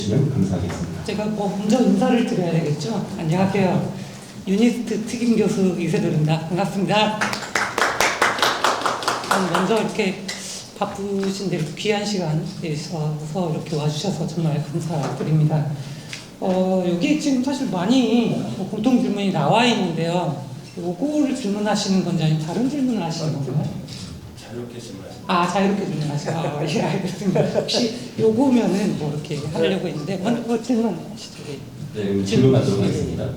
감사하겠습니다. 제가 먼저 인사를 드려야 되겠죠? 안녕하세요. 유니스트 특임 교수 이세돌입니다. 반갑습니다. 먼저 이렇게 바쁘신데 귀한 시간 내셔서 이렇게 와주셔서 정말 감사드립니다. 여기 지금 사실 많이 공통 질문이 나와 있는데요. 요거를 질문하시는 건지 아니면 다른 질문을 하시는 건가요? 자유롭게 질문하십니다. 자유롭게 질문하시고 예, 알겠습니다. 혹시 요거면은 뭐 이렇게 하려고 했는데 먼저 질문하시죠. 네, 질문 받도록 하겠습니다.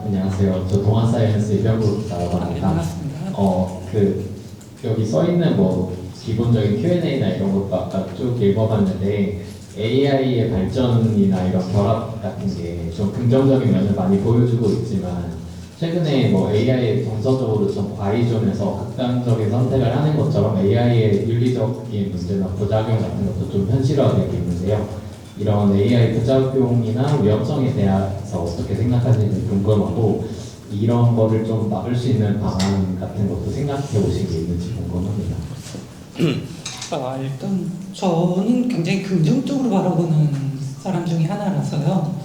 안녕하세요. 저 동아사이언스 이병구라고 합니다. 반갑습니다. 여기 써 있는 뭐 기본적인 Q&A나 이런 것도 아까 쭉 읽어봤는데 AI의 발전이나 이런 결합 같은 게 좀 긍정적인 면을 많이 보여주고 있지만 최근에 뭐 AI의 정서적으로 좀 과의존에서 극단적인 선택을 하는 것처럼 AI의 윤리적인 문제나 부작용 같은 것도 좀 현실화되고 있는데요. 이런 AI 부작용이나 위험성에 대해서 어떻게 생각하시는지 궁금하고 이런 거를 좀 막을 수 있는 방안 같은 것도 생각해 보신 게 있는지 궁금합니다. 일단 저는 굉장히 긍정적으로 바라보는 사람 중에 하나라서요.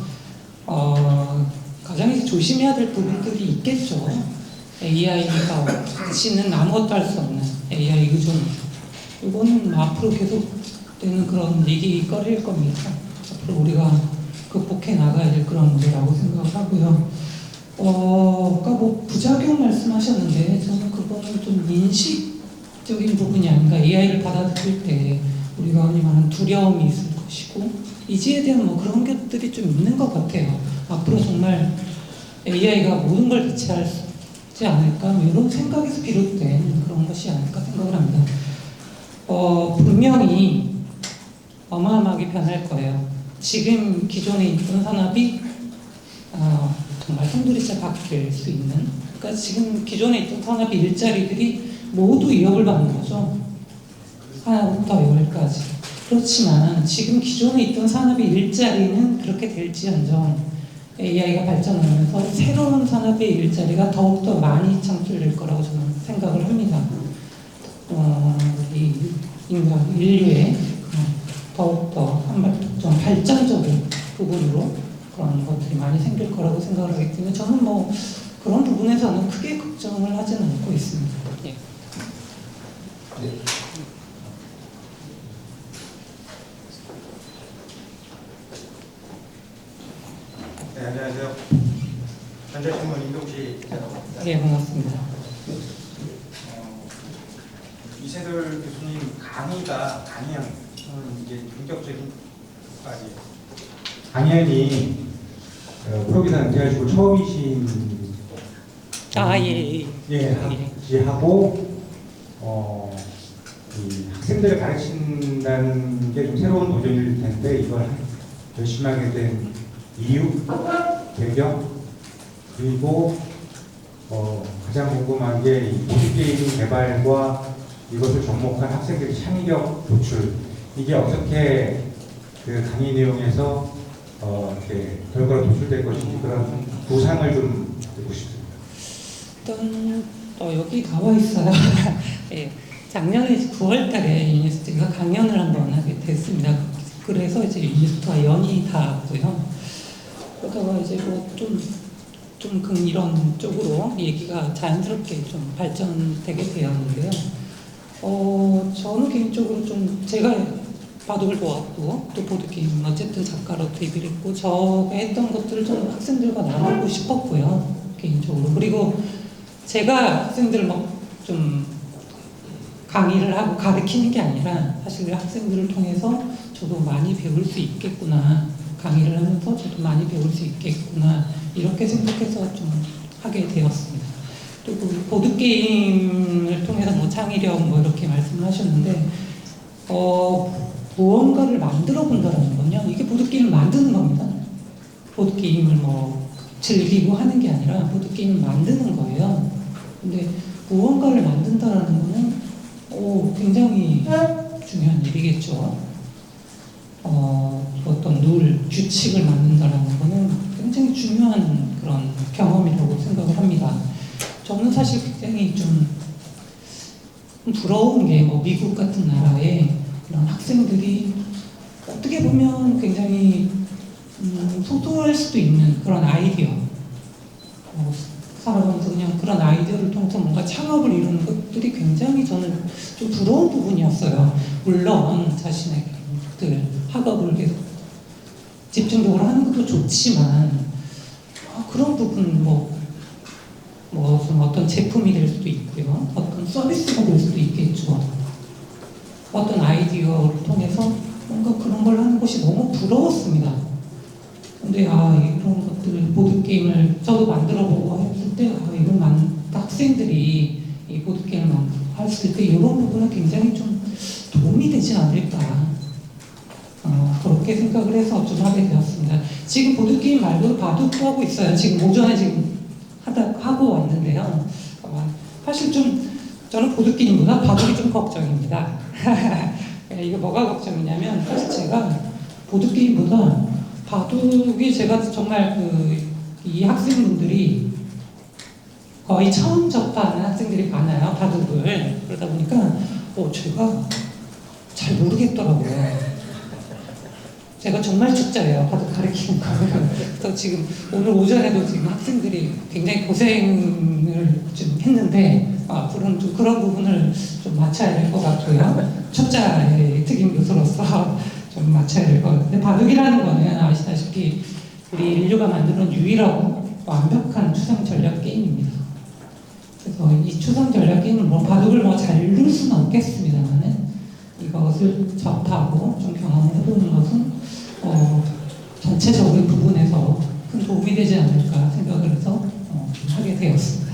가장 이제 조심해야 될 부분들이 있겠죠. AI가 없이는 아무것도 할 수 없는 AI 의존. 이거는 앞으로 계속되는 그런 얘기거리일 겁니다. 앞으로 우리가 극복해 나가야 될 그런 문제라고 생각을 하고요. 아까 뭐 부작용 말씀하셨는데 저는 그거는 좀 인식적인 부분이 아닌가. AI를 받아들일 때 우리가 흔히 말하는 두려움이 있을 것이고 이지에 대한 뭐 그런 것들이 좀 있는 것 같아요. 앞으로 정말 AI가 모든 걸 대체할 수 있지 않을까 뭐 이런 생각에서 비롯된 그런 것이 아닐까 생각을 합니다. 분명히 어마어마하게 변할 거예요. 지금 기존에 있던 산업이 정말 송두리째 바뀔 수 있는, 그러니까 지금 기존에 있던 산업의 일자리들이 모두 위협을 받는 거죠. 하나부터 열까지. 그렇지만 지금 기존에 있던 산업의 일자리는 그렇게 될지언정 AI가 발전하면서 새로운 산업의 일자리가 더욱더 많이 창출될 거라고 저는 생각을 합니다. 이 인류의 더욱더 좀 발전적인 부분으로 그런 것들이 많이 생길 거라고 생각을 하기 때문에 저는 뭐 그런 부분에서는 크게 걱정을 하지는 않고 있습니다. 예. 네. 네, 안녕하세요. 전자신문 임동식 기자라고 합니다. 예, 반갑습니다. 이세돌 교수님 강의는 이제 본격적인 강연이 프로비서 은퇴하시고 처음이신 하고 이 학생들을 가르친다는 게 좀 새로운 도전일 텐데 이걸 열심히 하게 된 이유, 배경, 그리고 가장 궁금한 게 이 보드게임 개발과 이것을 접목한 학생들의 창의력 도출, 이게 어떻게 그 강의 내용에서 이렇게 결과로 도출될 것인지 그런 구상을 좀 듣고 싶습니다. 일단 여기 나와 있어요. 예, 작년에 9월달에 유니스트가 강연을 한번 하게 됐습니다. 그래서 이제 유니스트와 연이 닿았고요. 그러다가 이제 뭐 좀 이런 쪽으로 얘기가 자연스럽게 좀 발전되게 되었는데요. 저는 개인적으로 좀 제가 바둑을 보았고 또 보드게임 어쨌든 작가로 데뷔를 했고 제가 했던 것들을 좀 학생들과 나누고 싶었고요. 개인적으로. 그리고 제가 학생들을 막 좀 강의를 하고 가르치는 게 아니라 사실 학생들을 통해서 저도 많이 배울 수 있겠구나. 강의를 하면서 저도 많이 배울 수 있겠구나. 이렇게 생각해서 좀 하게 되었습니다. 그리고 보드게임을 통해서 뭐 창의력 뭐 이렇게 말씀을 하셨는데 무언가를 만들어 본다라는 건요. 이게 보드게임을 만드는 겁니다. 보드게임을 뭐 즐기고 하는 게 아니라 보드게임을 만드는 거예요. 근데 무언가를 만든다라는 거는 굉장히 중요한 일이겠죠. 어떤 룰, 규칙을 만든다라는 거는 굉장히 중요한 그런 경험이라고 생각을 합니다. 저는 사실 굉장히 좀 부러운 게 뭐 미국 같은 나라에 이런 학생들이 어떻게 보면 굉장히 소소할 수도 있는 그런 아이디어, 살아가면서 그냥 그런 아이디어를 통해서 뭔가 창업을 이루는 것들이 굉장히 저는 좀 부러운 부분이었어요. 물론 자신의 학업을 계속 집중적으로 하는 것도 좋지만 그런 부분 좀 어떤 제품이 될 수도 있고요. 어떤 서비스가 될 수도 있겠죠. 어떤 아이디어를 통해서 뭔가 그런 걸 하는 것이 너무 부러웠습니다. 근데 이런 것들 보드게임을 저도 만들어보고 했을 때 이런 학생들이 이 보드게임을 했을 때 이런 부분은 굉장히 좀 도움이 되지 않을까 그렇게 생각을 해서 좀 하게 되었습니다. 지금 보드게임 말고도 바둑도 하고 있어요. 지금 오전에 지금 하고 왔는데요. 사실 좀 저는 보드게임보다 바둑이 좀 걱정입니다. 이게 뭐가 걱정이냐면 사실 제가 보드게임보다 바둑이 제가 정말 이 학생분들이 거의 처음 접하는 학생들이 많아요. 바둑을. 그러다 보니까 제가 잘 모르겠더라고요. 제가 정말 축자예요. 바둑 가르치는 거를. 그래서 지금 오늘 오전에도 지금 학생들이 굉장히 고생을 좀 했는데 앞으로는 좀 그런 부분을 좀 맞춰야 될 것 같고요. 축자의 특임 교수로서 좀 맞춰야 될 것 같아요. 근데 바둑이라는 거는 아시다시피 우리 인류가 만드는 유일하고 완벽한 추상 전략 게임입니다. 그래서 이 추상 전략 게임을 바둑을 잘 이룰 수는 없겠습니다만은 이것을 접하고 좀 경험해보는 것은 전체적인 부분에서 큰 도움이 되지 않을까 생각을 해서 하게 되었습니다.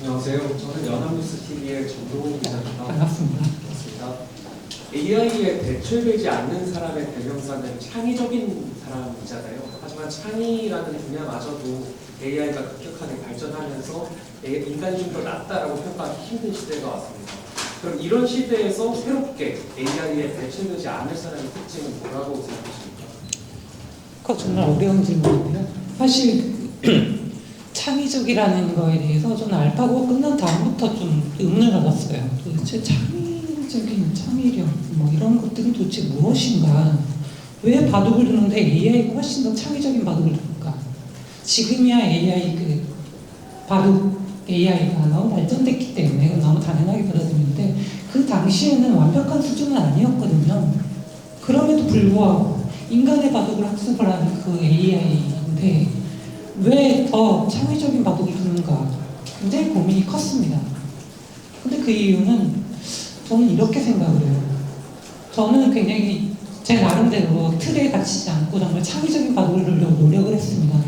안녕하세요. 저는 연합뉴스TV의 전동훈 기자입니다. 반갑습니다. 반갑습니다. AI에 대체되지 않는 사람의 대명사는 창의적인 사람이잖아요. 하지만 창의라는 분야마저도 AI가 급격하게 발전하면서 인간이 좀 더 낫다라고 평가하기 힘든 시대가 왔습니다. 그럼 이런 시대에서 새롭게 AI에 대체되지 않을 사람의 특징은 뭐라고 생각하십니까? 그거 정말 어려운 질문인데요. 사실 창의적이라는 거에 대해서 저는 알파고가 끝난 다음부터 좀 의문을 가졌어요. 도대체 창의적인 창의력 이런 것들은 도대체 무엇인가? 왜 바둑을 두는데 AI가 훨씬 더 창의적인 바둑을 둘까? 지금이야 AI 바둑 AI가 너무 발전됐기 때문에 너무 당연하게 받아들이는데 그 당시에는 완벽한 수준은 아니었거든요. 그럼에도 불구하고 인간의 바둑을 학습을 하는 그 AI인데 왜 더 창의적인 바둑을 두는가 굉장히 고민이 컸습니다. 근데 그 이유는 저는 이렇게 생각을 해요. 저는 굉장히 제 나름대로 틀에 갇히지 않고 정말 창의적인 바둑을 두려고 노력을 했습니다.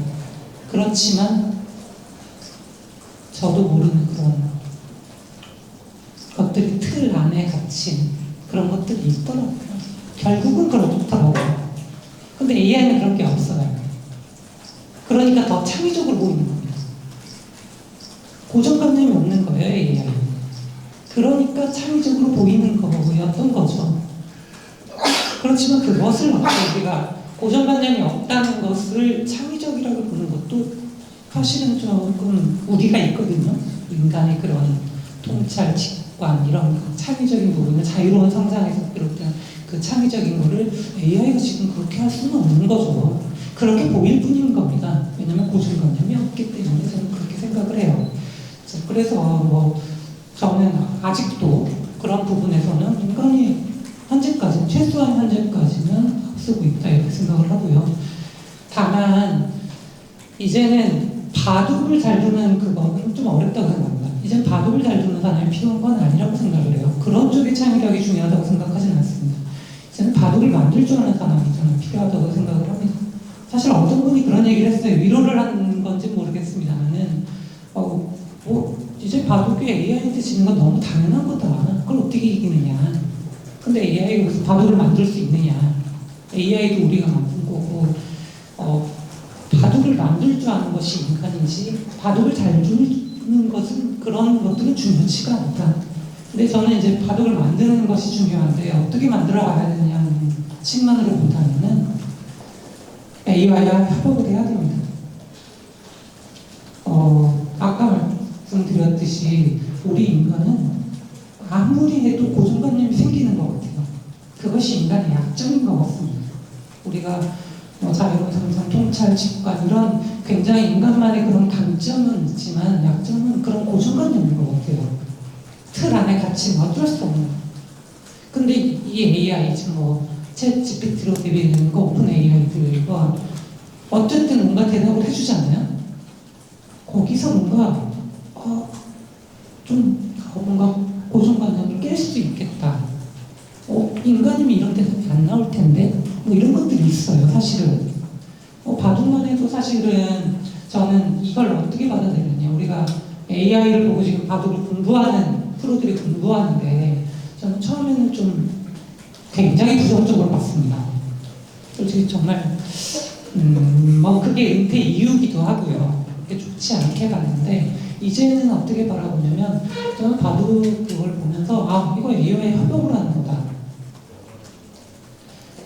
그렇지만 저도 모르는 그런 것들이 틀 안에 갇힌 그런 것들이 있더라고요. 결국은 그렇더라고요. 근데 AI는 그런 게 없어요. 그러니까 더 창의적으로 보이는 겁니다. 고정관념이 없는 거예요, AI는. 그러니까 창의적으로 보이는 거였던 거죠. 그렇지만 그것을 우리가 고정관념이 없다는 것을 창의적이라고 보는 것도 사실은 조금 우리가 있거든요. 인간의 그런 통찰, 직관 이런 창의적인 부분을 자유로운 상상에서 비롯된 그 창의적인 거를 AI가 지금 그렇게 할 수는 없는 거죠. 그렇게 보일 뿐인 겁니다. 왜냐면 고정관념이 없기 때문에 저는 그렇게 생각을 해요. 그래서 저는 아직도 그런 부분에서는 인간이 현재까지는 최소한 현재까지는 앞서고 있다 이렇게 생각을 하고요. 다만 이제는 바둑을 잘 두는 그거는 좀 어렵다고 생각합니다. 이제는 바둑을 잘 두는 사람이 필요한 건 아니라고 생각을 해요. 그런 쪽의 창의력이 중요하다고 생각하지는 않습니다. 이제는 바둑을 만들 줄 아는 사람이 저는 필요하다고 생각을 합니다. 사실 어떤 분이 그런 얘기를 했어요. 위로를 하는 건지 모르겠습니다만은 이제 바둑이 AI한테 지는 건 너무 당연한 거다. 그걸 어떻게 이기느냐. 근데 AI가 무슨 바둑을 만들 수 있느냐. AI도 우리가 만든 거고 바둑을 만들 줄 아는 것이 인간인지 바둑을 잘 두는 것은 그런 것들은 중요치가 않다. 근데 저는 이제 바둑을 만드는 것이 중요한데 어떻게 만들어 가야 되느냐는 측면으로 본다면은 AI와 협업을 해야 됩니다. 아까 말씀드렸듯이 우리 인간은 아무리 해도 고정관념이 생기는 것 같아요. 그것이 인간의 약점인 것 같습니다. 우리가 자유로운 상상, 통찰, 직관 이런 굉장히 인간만의 그런 강점은 있지만 약점은 그런 고정관념인 것 같아요. 틀 안에 갇히면 어쩔 수 없는. 근데 이 AI 지금 챗 GPT로 대비되는 거 오픈 AI들과 어쨌든 뭔가 대답을 해주잖아요. 거기서 뭔가 뭔가 고정관념을 깰 수 있겠다. 인간이면 이런 대답이 안 나올 텐데 이런 것들이 있어요. 사실은 바둑만 해도 사실은 저는 이걸 어떻게 받아들이느냐. 우리가 AI를 보고 지금 바둑을 공부하는 프로들이 공부하는데 저는 처음에는 좀 굉장히 부정적으로 봤습니다. 솔직히 정말 그게 은퇴 이유기도 하고요. 그게 좋지 않게 봤는데 이제는 어떻게 바라보냐면 저는 바둑 그걸 보면서 이거 AI 협업을 하는 거다.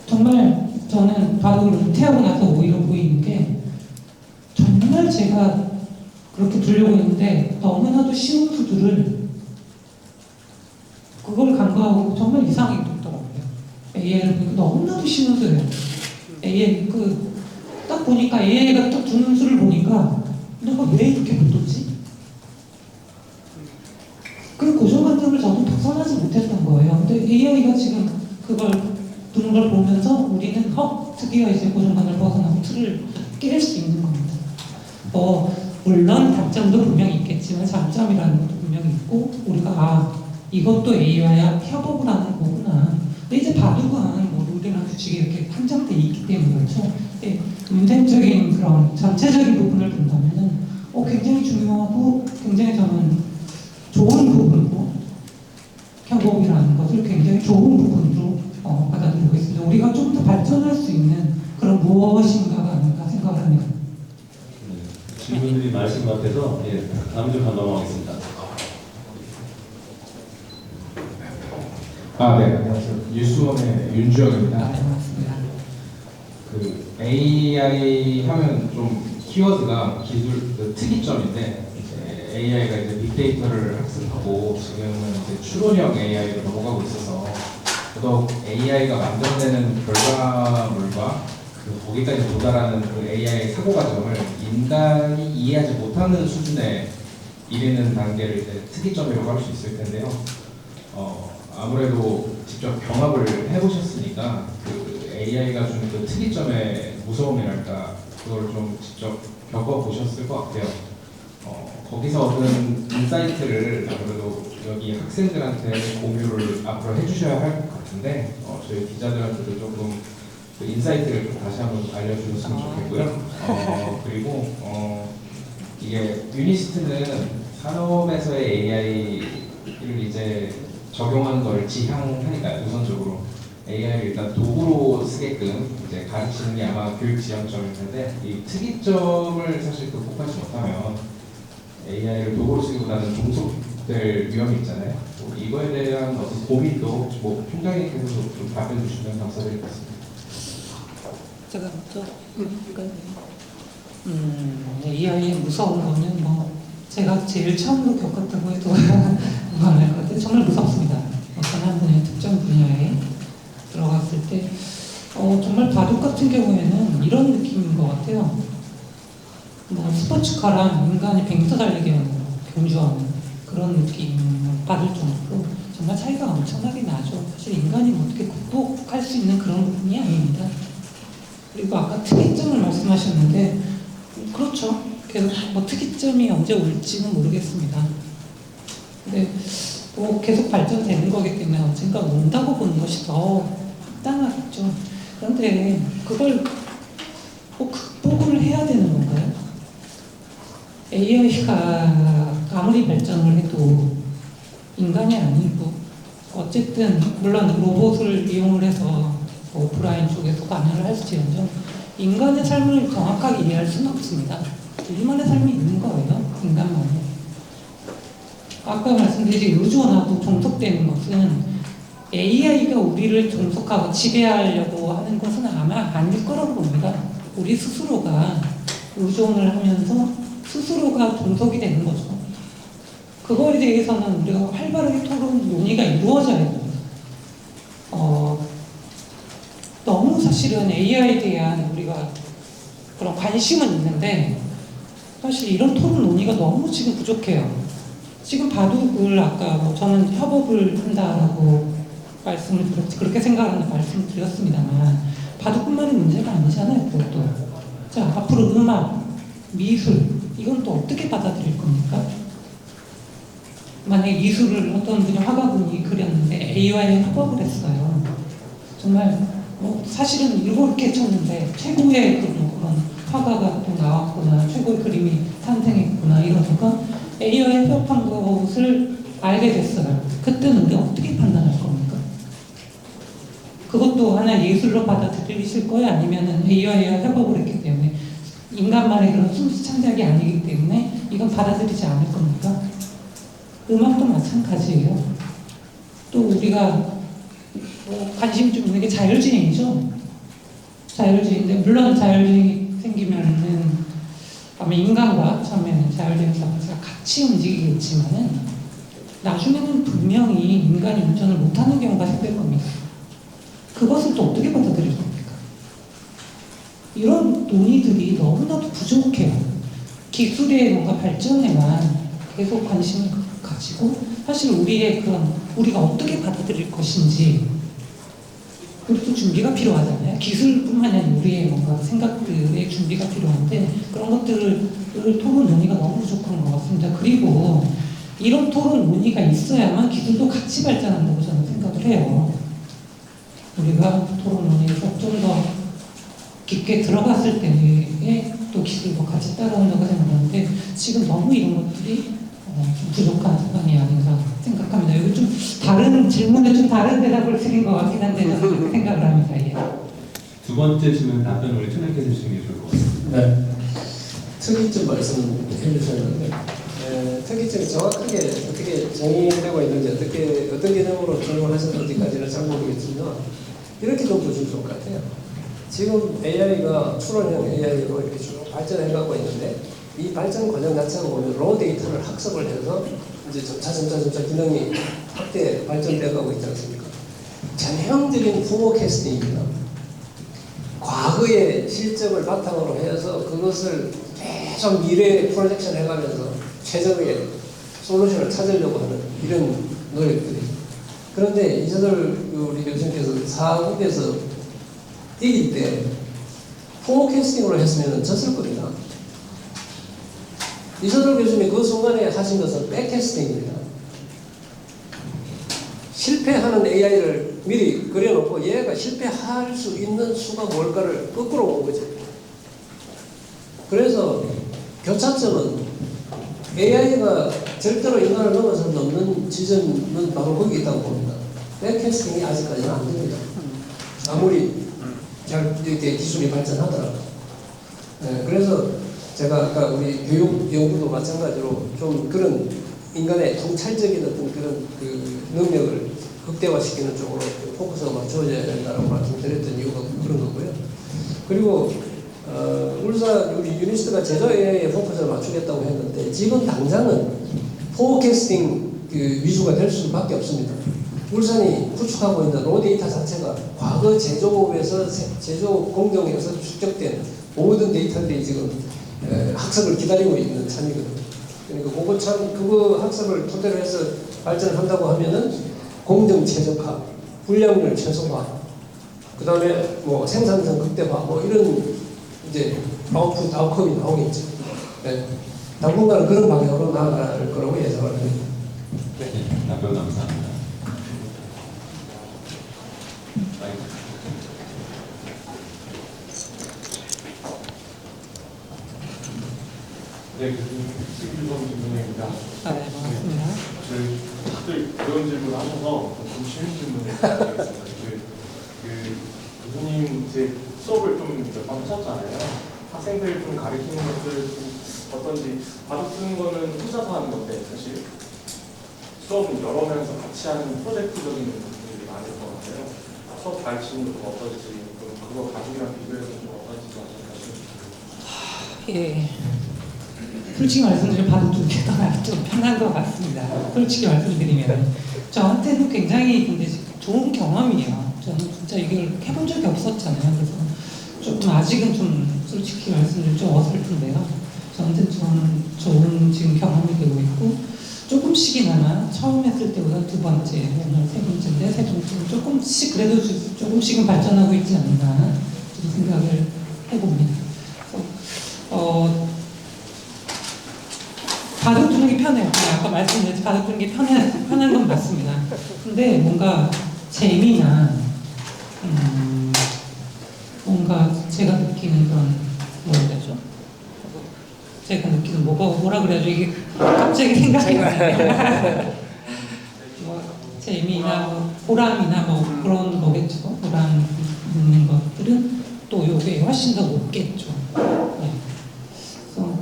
정말 저는 바둑을 은퇴하고 나서 오히려 보이는 게 정말 제가 그렇게 두려고 했는데 너무나도 쉬운 수들을 그걸 간과하고 정말 이상하게 뒀더라고요. AI를 보니까 너무나도 쉬운 수예요. AI 딱 보니까 AI가 딱 두는 수를 보니까 내가 왜 이렇게 못 뒀지? 그 고정관념을 저도 벗어나지 못했던 거예요. 근데 AI가 지금 그걸 두는 걸 보면서 우리는 드디어 이제 고정관념을 벗어나고 틀을 깰 수 있는 겁니다. 물론 단점도 분명히 있겠지만 장점이라는 것도 분명히 있고 우리가 이것도 AI와 협업을 하는 거구나. 근데 이제 바둑은 룰이나 규칙이 이렇게 한정돼 있기 때문에 그렇죠. 인생적인 그런 전체적인 부분을 본다면은 굉장히 중요하고 굉장히 저는 좋은 부분이고 협업이라는 것을 굉장히 좋은 부분으로 받아들이고 있습니다. 우리가 좀 더 발전할 수 있는 그런 무엇인가가 아닌가 생각을 합니다. 질문들이 많으신 것 같아서 다음 좀 넘어가겠습니다. 네, 안녕하세요. 뉴스원의 윤주영입니다. 반갑습니다. AI 하면 좀 키워드가 기술 특이점인데 AI가 이제 빅데이터를 학습하고 지금은 이제 추론형 AI로 넘어가고 있어서 더더욱 AI가 만들어내는 결과물과 거기까지 도달하는 그 AI 사고 과정을 인간이 이해하지 못하는 수준에 이르는 단계를 이제 특이점이라고 할 수 있을 텐데요. 아무래도 직접 경험을 해보셨으니까 그 AI가 주는 그 특이점의 무서움이랄까 그걸 좀 직접 겪어보셨을 것 같아요. 거기서 얻은 인사이트를 아무래도 여기 학생들한테 공유를 앞으로 해주셔야 할 것 같은데 저희 기자들한테도 조금 그 인사이트를 좀 다시 한번 알려주셨으면 좋겠고요. 그리고 이게 유니스트는 산업에서의 AI를 이제 적용하는 걸 지향하니까 우선적으로 AI를 일단 도구로 쓰게끔 이제 가르치는 게 아마 교육 지향점일 텐데 이 특이점을 사실 극복하지 못하면 AI를 도구로 쓰기보다는 종속될 위험이 있잖아요. 이거에 대한 어떤 고민도 총장님께서 좀 답변 주시면 감사드리겠습니다. 제가 AI의 무서운 거는 제가 제일 처음으로 겪었다고 해도 무방할 것 같아요. 정말 무섭습니다. 어떤 한 분야의 특정 분야에 들어갔을 때 정말 바둑 같은 경우에는 이런 느낌인 것 같아요. 스포츠카랑 인간이 100m 달리기 하는 경주하는 그런 느낌을 받을 정도로 정말 차이가 엄청나게 나죠. 사실 인간이 어떻게 극복할 수 있는 그런 부분이 아닙니다. 그리고 아까 특이점을 말씀하셨는데 그렇죠. 계속 특이점이 언제 올지는 모르겠습니다. 근데 계속 발전되는 거기 때문에 언젠가 온다고 보는 것이 더 합당하겠죠. 그런데 그걸 극복을 해야 되는 건가요? AI가 아무리 발전을 해도 인간이 아니고 어쨌든 물론 로봇을 이용을 해서 오프라인 쪽에서 관여를 할지언정 인간의 삶을 정확하게 이해할 수는 없습니다. 우리만의 삶이 있는 거예요. 인간만의. 아까 말씀드린 의존하고 종속되는 것은 AI가 우리를 종속하고 지배하려고 하는 것은 아마 아닐 거라고 봅니다. 우리 스스로가 의존을 하면서 스스로가 종속이 되는 거죠. 그거에 대해서는 우리가 활발하게 토론 논의가 이루어져야 됩니다. 너무 사실은 AI에 대한 우리가 그런 관심은 있는데 사실 이런 토론 논의가 너무 지금 부족해요. 지금 바둑을 아까 저는 협업을 한다라고 말씀을 드렸지, 그렇게 생각하는 말씀을 드렸습니다만 바둑뿐만이 문제가 아니잖아요. 그것도. 자, 앞으로 음악, 미술 이건 또 어떻게 받아들일 겁니까? 만약에 미술을 어떤 분이 화가분이 그렸는데 AI와 협업을 했어요. 정말 사실은 이렇게 쳤는데 최고의 그런 화가가 또 나왔구나, 최고의 그림이 탄생했구나 이러다가 AI와 협업한 것을 알게 됐어요. 그때는 우리가 어떻게 판단할 겁니까? 그것도 하나의 예술로 받아들이실 거예요? 아니면 AI와 협업을 했기 때문에 인간만의 그런 순수 창작이 아니기 때문에 이건 받아들이지 않을 겁니까? 음악도 마찬가지예요. 또 우리가 관심이 좀 있는 게 자율주행이죠. 자율주행인데 물론 자율주행이 생기면은 아마 인간과 처음에는 자율주행 사고가 같이 움직이겠지만은 나중에는 분명히 인간이 운전을 못하는 경우가 생길 겁니다. 그것을 또 어떻게 받아들일 겁니까? 이런 논의들이 너무나도 부족해요. 기술의 뭔가 발전에만 계속 관심을 가지고 사실 우리의 그런 우리가 어떻게 받아들일 것인지 그것도 준비가 필요하잖아요. 기술뿐만 아니라 우리의 뭔가 생각들의 준비가 필요한데 그런 것들을 토론 논의가 너무 부족한 것 같습니다. 그리고 이런 토론 논의가 있어야만 기술도 같이 발전한다고 저는 생각을 해요. 우리가 토론 논의에서 좀 더 깊게 들어갔을 때에 또 기술도 같이 따라온다고 생각하는데 지금 너무 이런 것들이 좀 부족한 상황이 아닌가 생각합니다. 이거 좀 다른 질문에 좀 다른 대답을 드린 것 같긴 한데 저는 그렇게 생각을 합니다. 예. 두 번째 질문 답변 우리 투명케 해주시는 게 좋을 것 같습니다. 네. 특이점 말씀해 주셨는데 특이점이 정확하게 어떻게 정의되고 있는지 어떤 개념으로 적용하셨는지까지는 잘 모르겠지만 이렇게 좀 보시면 좋을 것 같아요. 지금 AI가 추론형 AI로 이렇게 쭉 발전해가고 있는데 이 발전 과정 자체가 보면 로 데이터를 학습을 해서 이제 점차 기능이 확대 발전되어가고 있지 않습니까? 전형적인 포캐스팅입니다. 과거의 실적을 바탕으로 해서 그것을 계속 미래에 프로젝션 해가면서 최적의 솔루션을 찾으려고 하는 이런 노력들이. 그런데 이서들 우리 교수님께서 사국에서 이길 때 포캐스팅으로 했으면 졌을 겁니다. 이서들 교수님이 그 순간에 하신 것은 백캐스팅입니다. 실패하는 AI를 미리 그려놓고 얘가 실패할 수 있는 수가 뭘까를 거꾸로 본 거죠. 그래서 교차점은 AI가 절대로 인간을 넘어서 넘는 지점은 바로 거기 있다고 봅니다. 백캐스팅이 아직까지는 안 됩니다. 아무리 잘 이렇게 기술이 발전하더라도. 네, 그래서 제가 아까 우리 교육 연구도 마찬가지로 좀 그런 인간의 통찰적인 어떤 그런 그 능력을 극대화시키는 쪽으로 포커스가 맞춰져야 된다고 말씀드렸던 이유가 그런 거고요. 그리고 울산 우리 유니스트가 제조 AI에 포커스를 맞추겠다고 했는데 지금 당장은 포캐스팅 그 위주가 될 수밖에 없습니다. 울산이 구축하고 있는 로 데이터 자체가 과거 제조업에서 제조 공정에서 축적된 모든 데이터들이 지금 학습을 기다리고 있는 참이거든요. 그러니까 그거 학습을 토대로 해서 발전을 한다고 하면은 공정 최적화, 불량률 최소화, 그 다음에 뭐 생산성 극대화, 뭐 이런 이제 아웃컴이 나오겠죠. 네. 당분간은 그런 방향으로 나아갈 거라고 예상을 합니다. 네, 답변 감사합니다. 네, 신규성 질문입니다. 네, 반갑습니다. 저희 다들 그런 질문 하셔서 좀 쉬운 질문을 드리겠습니다. 교수님 이제 수업을 좀 몇 번 하셨잖아요. 학생들 좀 가르치는 것들 좀 어떤지 바둑 쓰는 거는 혼자서 하는 건데 사실 수업을 여러 명이서 같이 하는 프로젝트적인 부분들이 많을 것 같아요. 수업 가르치는 거 어떨지, 그거 가족이랑 비교해서 좀 어떤지 말씀하시면. 예. 솔직히 말씀드리면 바둑 두개가 좀 편한 것 같습니다. 솔직히 말씀드리면 저한테는 굉장히 근데 좋은 경험이에요. 저는 진짜 이걸 해본 적이 없었잖아요. 그래서 조금 아직은 좀 솔직히 말씀드리면 좀 어설픈데요. 저한테 좀 좋은 지금 경험이 되고 있고 조금씩이나마 처음 했을 때보다 두 번째, 오늘 세 번째인데 세 번째는 조금씩 그래도 조금씩은 발전하고 있지 않나 좀 생각을 해봅니다. 그래서 바둑 두는 게 편해요. 아까 말씀드렸듯이 바둑 두는 게 편한 건 맞습니다. 근데 뭔가 재미나 뭔가 제가 느끼는 그런 뭐라 그러죠? 제가 느끼는 뭐라 그래야죠? 이게 갑자기 생각이 안 나요. 뭐 재미나 뭐 보람이나 뭐 그런 거겠죠. 보람 있는 것들은 또 요게 훨씬 더 높겠죠. 네. 그래서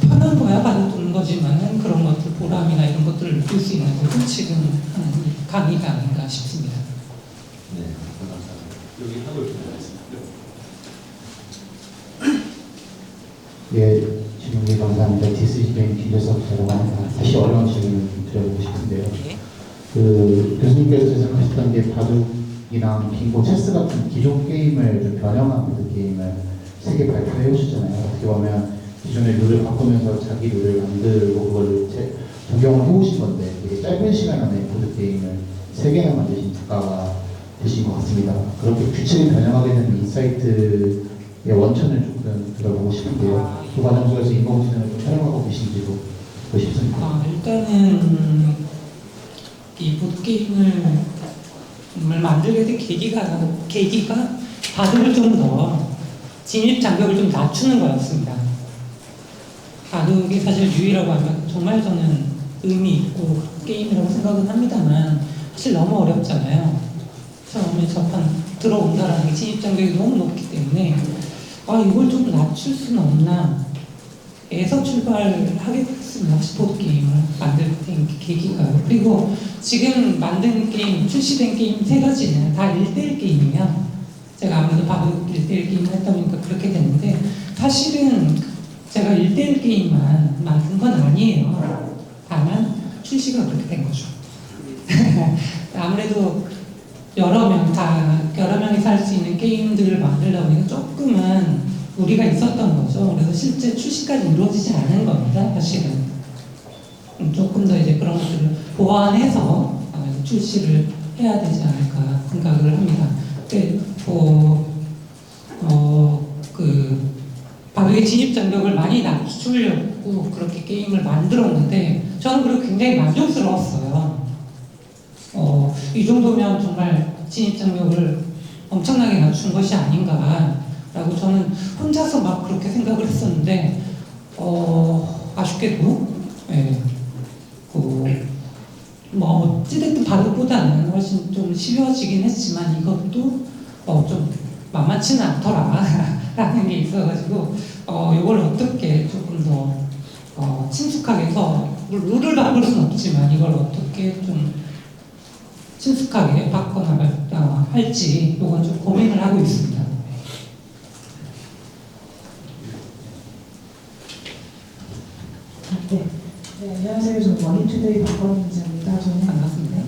편한 거야 바둑 두는 거지만은 그런 것들 보람이나 이런 것들을 느낄 수 있는 것은 지금 하는 강의가 아닌가 싶습니다. 네, 감사합니다. 여기 하고 있습니다. 예, 질문 감사합니다. 디스지뱅 김재석이라고 합니다. 다시 어려운 질문을 좀 드려보고 싶은데요. 그 교수님께서 제작하셨던 게 바둑이랑 빙고, 체스 같은 기존 게임을 좀 변형한 보드 게임을 세계 발표해 오셨잖아요. 어떻게 보면 기존의 룰을 바꾸면서 자기 룰을 만들고 그걸 적용을 해오신 건데 되게 짧은 시간 안에 보드 게임을 3개나 만드신 작가가 되신 것 같습니다. 그렇게 규칙을 변형하게 되는 인사이트의 원천을 조금 들어보고 싶은데요. 그 과정 속에서 인공지능을 좀 활용하고 계신지도 듣고 싶습니다. 일단은 이 보드게임을 정말 만들게 된 계기가 바둑을 좀 더 진입 장벽을 좀 낮추는 거였습니다. 바둑이 사실 유의라고 하면 정말 저는 의미 있고 게임이라고 생각은 합니다만 사실 너무 어렵잖아요. 처음에 접한 들어온다라는 게 진입 장벽이 너무 높기 때문에 이걸 좀 낮출 수는 없나 에서 출발하게 됐습니다. 보드게임을 만들 때 계기가요. 그리고 지금 만든 게임, 출시된 게임 3가지는 다 1대1 게임이에요. 제가 아무래도 바둑 1대1 게임을 했다 보니까 그렇게 됐는데 사실은 제가 1대1 게임만 만든 건 아니에요. 다만 출시가 그렇게 된 거죠. 아무래도 여러 명이 살 수 있는 게임들을 만들다 보니까 조금은 우리가 있었던 거죠. 그래서 실제 출시까지 이루어지지 않은 겁니다. 사실은 조금 더 이제 그런 것들을 보완해서 출시를 해야 되지 않을까 생각을 합니다. 바둑의 진입 장벽을 많이 낮추려고 그렇게 게임을 만들었는데 저는 그리고 굉장히 만족스러웠어요. 이 정도면 정말 진입 장벽을 엄청나게 낮춘 것이 아닌가라고 저는 혼자서 막 그렇게 생각을 했었는데 아쉽게도 뭐 어찌됐든 바둑보다는 훨씬 좀 쉬워지긴 했지만 이것도 좀 만만치는 않더라 라는 게 있어가지고 이걸 어떻게 조금 더 친숙하게 룰을 바꿀 수는 없지만 이걸 어떻게 좀 친숙하게 바꿔나갈까 할지 이건 좀 고민을 하고 있습니다. 네, 안녕하세요. 저는 머니투데이 박건희 기자입니다. 저는 반갑습니다.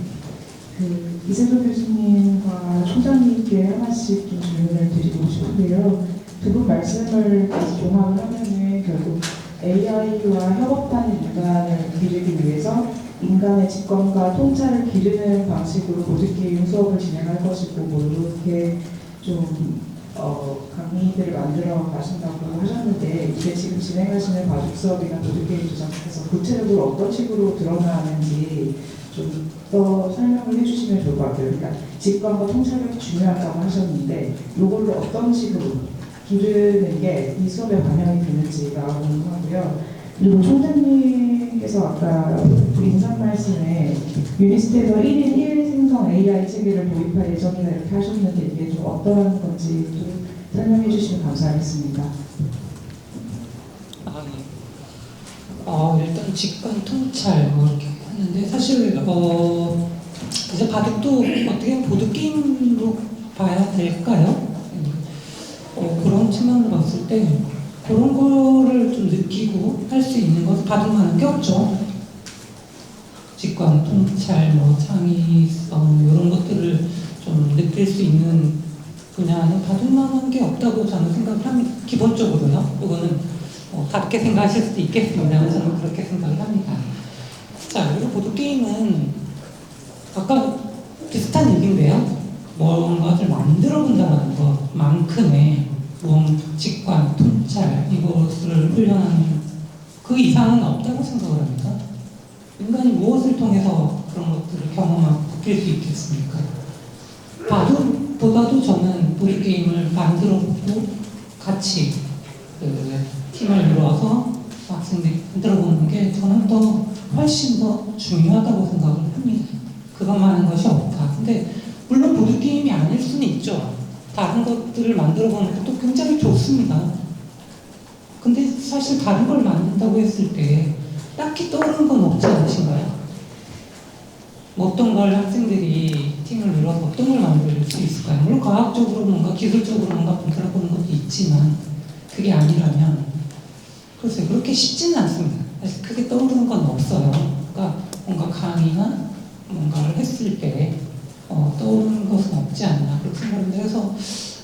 이세돌 교수님과 총장님께 하나씩 좀 질문을 드리고 싶은데요. 두 분 말씀을 다시 종합을 하면은 결국 AI와 협업하는 인간을 기르기 위해서 인간의 직관과 통찰을 기르는 방식으로 보드게임 수업을 진행할 것이고 뭐 이렇게 좀 강의들을 만들어 가신다고 하셨는데 이게 지금 진행하시는 바둑 수업이나 보드게임 조작에서 구체적으로 어떤 식으로 드러나는지 좀 더 설명을 해주시면 좋을 것 같아요. 그러니까 직관과 통찰력이 중요하다고 하셨는데 이거를 어떤 식으로 기르는 게 이 수업에 반영이 되는지가 궁금하고요. 그리고 총장님께서 아까 인상 말씀에 유니스트에서 1인 1 생성 AI 체계를 도입할 예정이다 이렇게 하셨는데 이게 좀 어떠한 건지 좀 설명해 주시면 감사하겠습니다. 일단 직관 통찰 뭐 이렇게 했는데 사실 이제 바둑도 어떻게 보드 게임으로 봐야 될까요? 그런 측면으로 봤을 때 그런 거를 좀 느끼고 할 수 있는 것은 바둑만은 게 없죠. 직관, 통찰, 창의성 이런 것들을 좀 느낄 수 있는 분야는 바둑만한 게 없다고 저는 생각을 합니다. 기본적으로요. 이거는 다르게 생각하실 수도 있겠습니다만 저는 그렇게 생각을 합니다. 자, 그리고 보드게임은 아까 비슷한 얘기인데요. 뭔가를 만들어 본다는 것만큼의 직관, 통찰 이것을 훈련하는 그 이상은 없다고 생각을 합니다. 인간이 무엇을 통해서 그런 것들을 경험하고 느낄 수 있겠습니까? 바둑보다도 저는 보드게임을 만들어보고 같이 팀을 이루어서 학생들이 만들어보는 게 저는 훨씬 더 중요하다고 생각을 합니다. 그것만 하는 것이 없다. 근데 물론 보드게임이 아닐 수는 있죠. 다른 것들을 만들어보는 것도 굉장히 좋습니다. 근데 사실 다른 걸 만든다고 했을 때 딱히 떠오르는 건 없지 않으신가요? 어떤 걸 학생들이 팀을 이뤄서 어떤 걸 만들 수 있을까요? 물론 과학적으로 뭔가 기술적으로 뭔가 만들어보는 것도 있지만 그게 아니라면 글쎄 그렇게 쉽지는 않습니다. 사실 크게 떠오르는 건 없어요. 그러니까 뭔가 강의나 뭔가를 했을 때 떠오르는 것은 없지 않나 그렇게 생각합니다. 그래서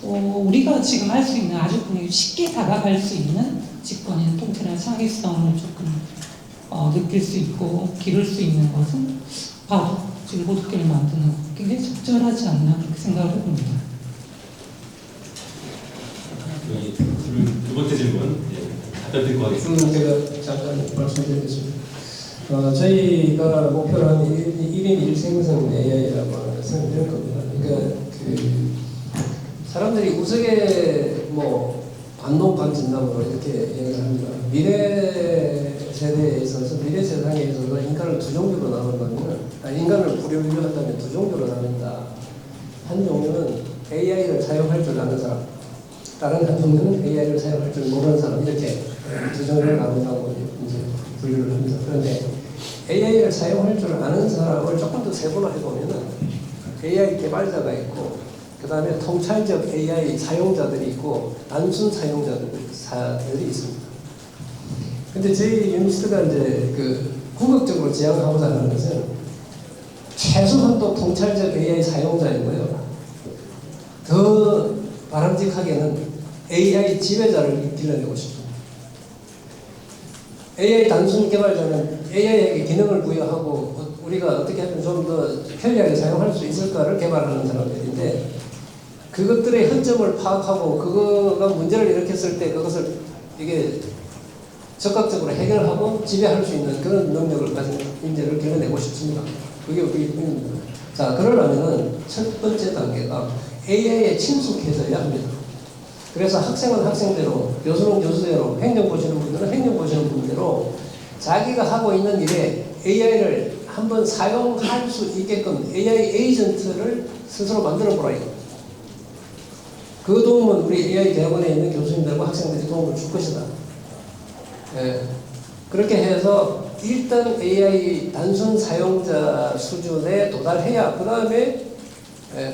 우리가 지금 할 수 있는 아주 그냥 쉽게 다가갈 수 있는 직관이나 통찰이나 창의성을 조금 느낄 수 있고 기를 수 있는 것은 바로 지금 보드게임을 만드는 것 굉장히 적절하지 않나 그렇게 생각을 해봅니다. 두 번째 질문 답변 듣고 하겠습니다. 제가 잠깐 말씀드리겠습니다. 저희가 목표로 하는 1인 1생성 AI라고 하는 것은 이런 겁니다. 그러니까 사람들이 우스개 반동판 진단으로 이렇게 얘기를 합니다. 미래 세대에 있어서 미래 세상에 있어서 인간을 두 종류로 나눈다면 인간을 분류한다면 두 종류로 나눈다. 한 종류는 AI를 사용할 줄 아는 사람, 다른 한 종류는 AI를 사용할 줄 모르는 사람 이렇게 두 종류를 나눈다고 이제 분류를 합니다. 그런데 AI를 사용할 줄 아는 사람을 조금 더 세분화해 보면은 AI 개발자가 있고 그 다음에 통찰적 AI 사용자들이 있고 단순 사용자들이 있습니다. 근데 저희 유니스트가 이제 궁극적으로 지향하고자 하는 것은 최소한도 통찰적 AI 사용자이고요. 더 바람직하게는 AI 지배자를 길러내고 싶습니다. AI 단순 개발자는 AI에게 기능을 부여하고 우리가 어떻게 하면 좀 더 편리하게 사용할 수 있을까를 개발하는 사람들인데 그것들의 허점을 파악하고 그거가 문제를 일으켰을 때 그것을 이게 적극적으로 해결하고 지배할 수 있는 그런 능력을 가진 인재를 길러내고 싶습니다. 그게 우리 꿈입니다. 자, 그러려면은 첫 번째 단계가 AI에 친숙해져야 합니다. 그래서 학생은 학생대로, 교수는 교수대로, 행정 보시는 분들은 행정 보시는 분대로 자기가 하고 있는 일에 AI를 한번 사용할 수 있게끔 AI 에이전트를 스스로 만들어 보라 이거. 그 도움은 우리 AI 대학원에 있는 교수님들과 학생들이 도움을 줄 것이다. 그렇게 해서 일단 AI 단순 사용자 수준에 도달해야 그 다음에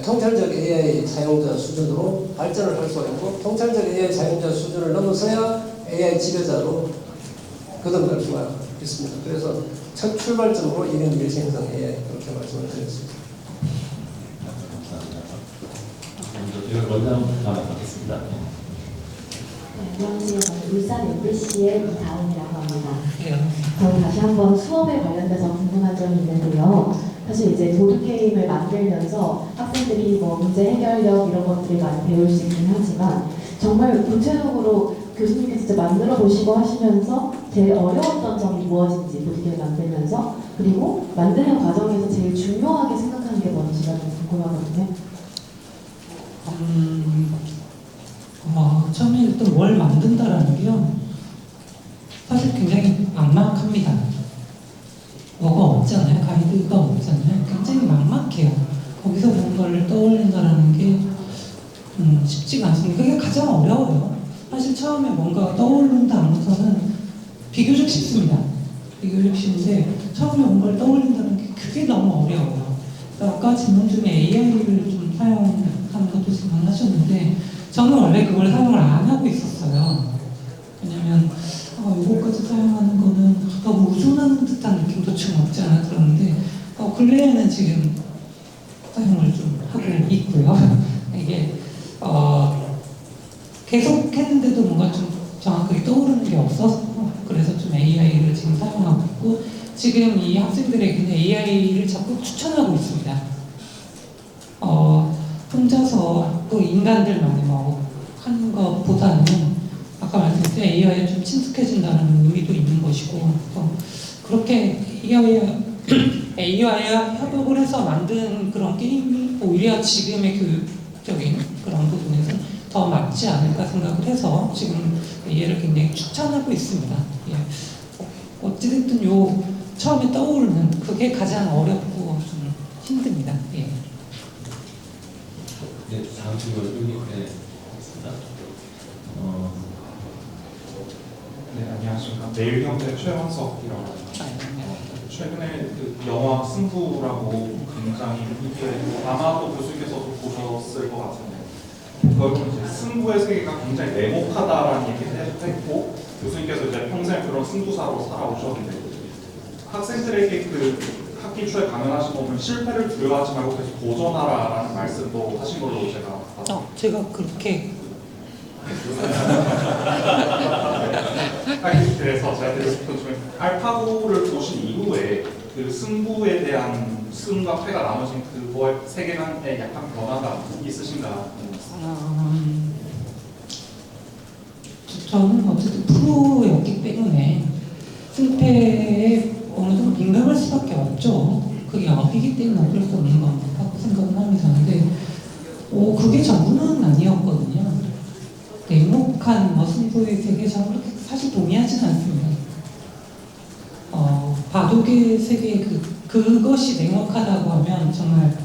통찰적 AI 사용자 수준으로 발전을 할 수가 있고 통찰적 AI 사용자 수준을 넘어서야 AI 지배자로 거듭날 수가 있습니다. 그래서 첫 출발점으로 1인 1생성 AI 그렇게 말씀을 드렸습니다. 먼저 받겠습니다. 안녕하세요. 울산 MBC의 이다은이라고 합니다. 네. 저는 다시 한번 수업에 관련돼서 궁금한 점이 있는데요. 사실 이제 보드게임을 만들면서 학생들이 문제 해결력 이런 것들을 많이 배울 수 있긴 하지만 정말 구체적으로 교수님께서 진짜 만들어 보시고 하시면서 제일 어려웠던 점이 무엇인지 보드게임 만들면서 그리고 만드는 과정에서 제일 중요하게 생각하는 게 뭔지가 좀 궁금하거든요. 처음에 일단 뭘 만든다라는 게요. 사실 굉장히 막막합니다. 뭐가 없잖아요. 가이드가 없잖아요. 굉장히 막막해요. 거기서 뭔가를 떠올린다라는 게 쉽지가 않습니다. 그게 가장 어려워요. 사실 처음에 뭔가 떠오른다 하면서는 비교적 쉽습니다. 이게 쉬운데 처음에 뭔가를 떠올린다는 게 그게 너무 어려워요. 그래서 아까 질문 중에 AI를 좀 사용하는 것도 질문하셨는데 저는 원래 그걸 사용을 안 하고 있었어요. 왜냐면 이것까지 사용하는 거는 너무 의존하는 듯한 느낌도 좀 없지 않아 들었는데 근래에는 지금 사용을 좀 하고 있고요. 이게 계속 했는데도 뭔가 좀 정확하게 떠오르는 게 없어서 그래서 좀 AI를 지금 사용하고 있고 지금 이 학생들에게는 AI를 자꾸 추천하고 있습니다. 혼자서 또 인간들만이 하는 것보다는 아까 말씀드린 AI에 좀 친숙해진다는 의미도 있는 것이고 그렇게 AI와 협업을 해서 만든 그런 게임이 오히려 지금의 교육적인 그런 부분에서 더 맞지 않을까 생각을 해서 지금 얘를 굉장히 추천하고 있습니다. 예. 어찌됐든 처음에 떠오르는 그게 가장 어렵고 좀 힘듭니다. 예. 네, 다음 질문 하겠습니다. 네, 안녕하십니까. 내일경제 최원석이라고 합니다. 최근에 그 영화 승부라고 굉장히 이게 아마도 교수님께서도 보셨을 것 같은데 그걸 이제 승부의 세계가 굉장히 냉혹하다라는 얘기를 했고 교수님께서 이제 평생 그런 승부사로 살아오셨는데 학생들에게 그 학기 초에 강연하신 거 보면 실패를 두려워하지 말고 계속 도전하라라는 말씀도 하신 걸로 제가 봤습니다. 제가 그렇게 그래서 제가 드리고 싶은 질문, 알파고를 보신 이후에 그 승부에 대한 승과 패가 나눠진 그거의 세계관에 약간 변화가 있으신가? 저는 어쨌든 프로였기 때문에 승패에 어느 정도 민감할 수밖에 없죠. 그게 업이기 때문에 어쩔 수 없는 것 같다고 생각은 합니다. 근데 그게 전부는 아니었거든요. 냉혹한 승부의 세계 저는 그렇게 사실 동의하지는 않습니다. 바둑의 세계 그것이 냉혹하다고 하면 정말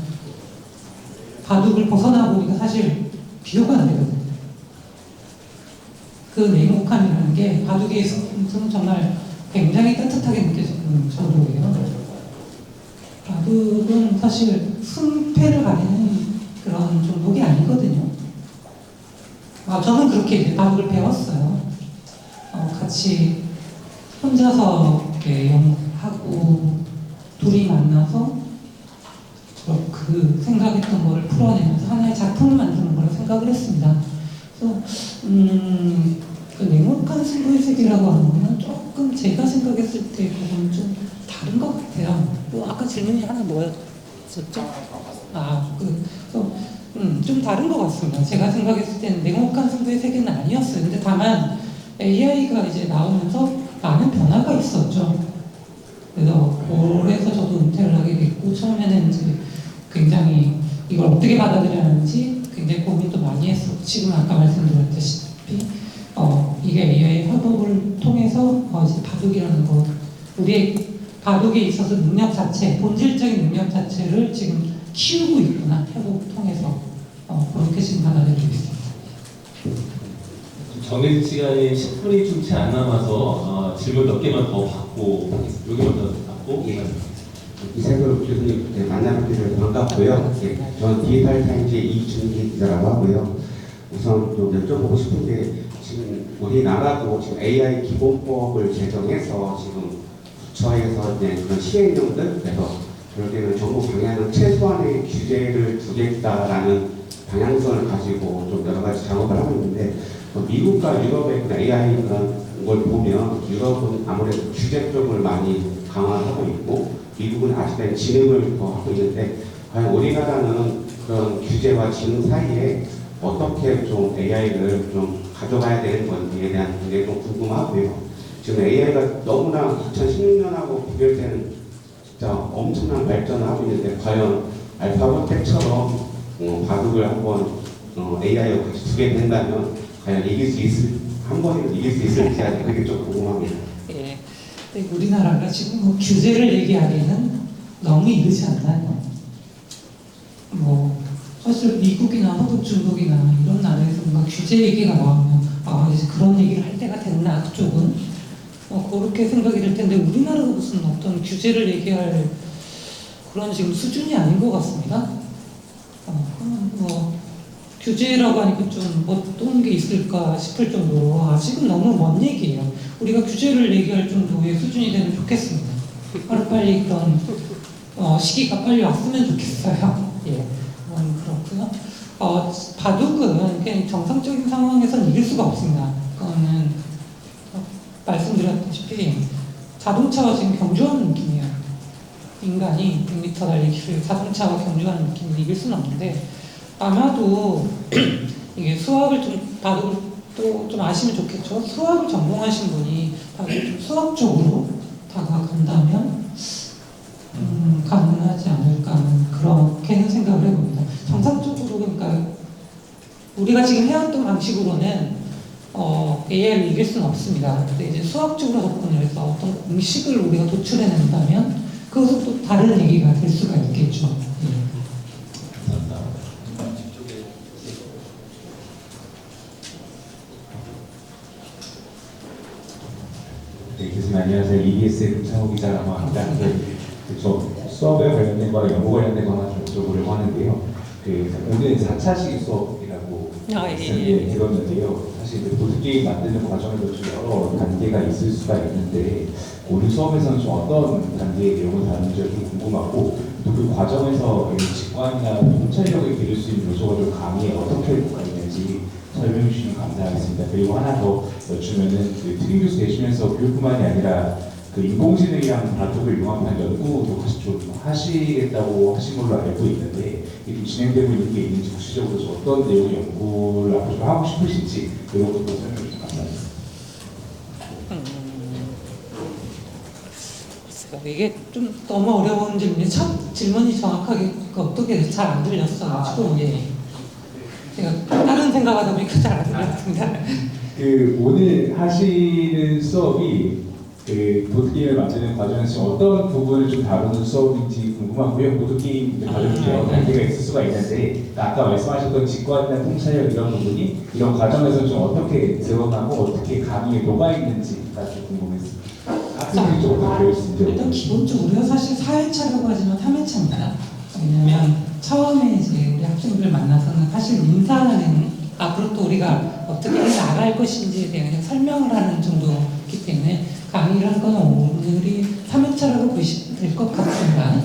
바둑을 벗어나 보니까 사실 비교가 안 되거든요. 그 냉혹함이라는 게 바둑에 있어서는 정말 굉장히 따뜻하게 느껴지는 정도예요. 바둑은 사실 승패를 가리는 그런 종목이 아니거든요. 저는 그렇게 이제 바둑을 배웠어요. 같이 혼자서 하고 둘이 만나서 그 생각했던 거를 풀어내면서 하나의 작품을 만드는 거라 생각을 했습니다. 그래서 그 냉혹한 승부의 세계라고 하는 거는 조금 제가 생각했을 때 그건 좀 다른 것 같아요. 아까 질문이 하나 뭐였었죠? 좀 다른 것 같습니다. 제가 생각했을 때는 냉혹한 승부의 세계는 아니었어요. 근데 다만 AI가 이제 나오면서 많은 변화가 있었죠. 그래서 저도 은퇴를 하게 됐고 처음에는 이제 굉장히 이걸 어떻게 받아들여야 하는지 굉장히 고민도 많이 했었고 지금 아까 말씀드렸다시피 이게 AI 협업을 통해서 이제 바둑이라는 것 우리의 바둑에 있어서 능력 자체 본질적인 능력 자체를 지금 키우고 있구나 협업을 통해서 그렇게 지금 받아들이고 있습니다. 정해진 시간이 10분이 좀 채 안 남아서 질문 몇 개만 더 받고 여기 먼저 받고 이세돌 교수님 만나뵙게 돼서 반갑고요. 저는 디지털타임즈의 이준기 기자라고 하고요. 우선 좀 여쭤보고 싶은 게 지금 우리나라도 지금 AI 기본법을 제정해서 지금 부처에서 그런 시행령들 그래서 그럴 때는 정부 방향은 최소한의 규제를 두겠다라는 방향성을 가지고 좀 여러 가지 작업을 하고 있는데 미국과 유럽의 AI 그런 걸 보면 유럽은 아무래도 규제 쪽을 많이 강화하고 있고 미국은 아직까지 진흥을 더 하고 있는데 과연 우리나라는 그런 규제와 진흥 사이에 어떻게 좀 AI를 좀 가져가야 되는 건지에 대한 굉장히 좀 궁금하고요. 지금 AI가 너무나 2016년하고 비교할 때는 진짜 엄청난 발전을 하고 있는데 과연 알파고 때처럼 바둑을 한번 AI와 같이 두게 된다면 과연 한 번이라도 이길 수 있을지 그게 좀 궁금합니다. 예. 근데 우리나라가 지금 규제를 얘기하기에는 너무 이르지 않나요? 사실 미국이나 한국, 중국이나 이런 나라에서 뭔가 규제 얘기가 나오면 이제 그런 얘기를 할 때가 됐나 그쪽은 그렇게 생각이 될 텐데 우리나라가 무슨 어떤 규제를 얘기할 그런 지금 수준이 아닌 것 같습니다. 규제라고 하니까 좀 어떤 게 있을까 싶을 정도로 아직은 너무 먼 얘기예요. 우리가 규제를 얘기할 정도의 수준이 되면 좋겠습니다. 빨리 그런 시기가 빨리 왔으면 좋겠어요. 예, 그렇고요. 바둑은 그냥 정상적인 상황에서는 이길 수가 없습니다. 그거는 말씀드렸다시피 자동차와 지금 경주하는 느낌이에요. 인간이 100m 달리기를 자동차와 경주하는 느낌을 이길 수는 없는데 아마도 이게 수학을 좀 바둑을 또 좀 아시면 좋겠죠. 수학을 전공하신 분이 바둑을 좀 수학적으로 다가간다면 가능하지 않을까 하는 그렇게는 생각을 해봅니다. 정상적으로 그러니까 우리가 지금 해왔던 방식으로는 AI를 이길 수는 없습니다. 근데 이제 수학적으로 접근을 해서 어떤 공식을 우리가 도출해낸다면 그것은 또 다른 얘기가 될 수가 있겠죠. 네, 교수님 안녕하세요. EBS의 금창호 기자라고 합니다. 저 수업에 관련된 거랑 연구 관련된 거 하나 좀 여쭤보려고 하는데요. 오늘 4차식 수업이라고 들었는데요. 사실 보드게임 만드는 과정에도 좀 여러 단계가 있을 수가 있는데 오늘 수업에서는 좀 어떤 단계의 내용을 다루는지 좀 궁금하고 또 그 과정에서 직관이나 통찰력을 기를 수 있는 요소가 좀 강의에 어떻게 있는지 설명해 주시면 감사하겠습니다. 그리고 하나 더 여쭈면은 트림 교수 되시면서 교육뿐만이 아니라 인공지능이랑 바둑을 융합한 연구도 좀 하시겠다고 하신 걸로 알고 있는데 이게 진행되고 있는 게 있는지 구체적으로 어떤 내용의 연구를 앞으로 좀 하고 싶으신지 이런 것도 설명해 주시면 감사합니다. 이게 좀 너무 어려운 질문이 첫 질문이 정확하게 어떻게 잘 안 들렸어가지고 제가 다른 생각하다 보니까 잘 안 들렸습니다. 오늘 하시는 수업이 보드게임을 만드는 과정에서 어떤 부분을 좀 다루는 수업인지 궁금하고요. 보드게임 과정에 여러 단계가 있을 수가 있는데 아까 말씀하셨던 직관이나 통찰력 이런 부분이 이런 과정에서 좀 어떻게 드러나고 어떻게 강의에 녹아있는지가 좀 궁금했습니다. 학생들이 좀 어떻게 배울 수 있는지. 일단 기본적으로 사실 4회차라고 하지만 3회차입니다. 왜냐하면 처음에 이제 우리 학생들을 만나서는 사실 인사하는 앞으로 또 우리가 어떻게 나갈 것인지에 대한 설명을 하는 정도이기 때문에 강의를 한 건 오늘이 3회차라고 보시면 될 것 같습니다.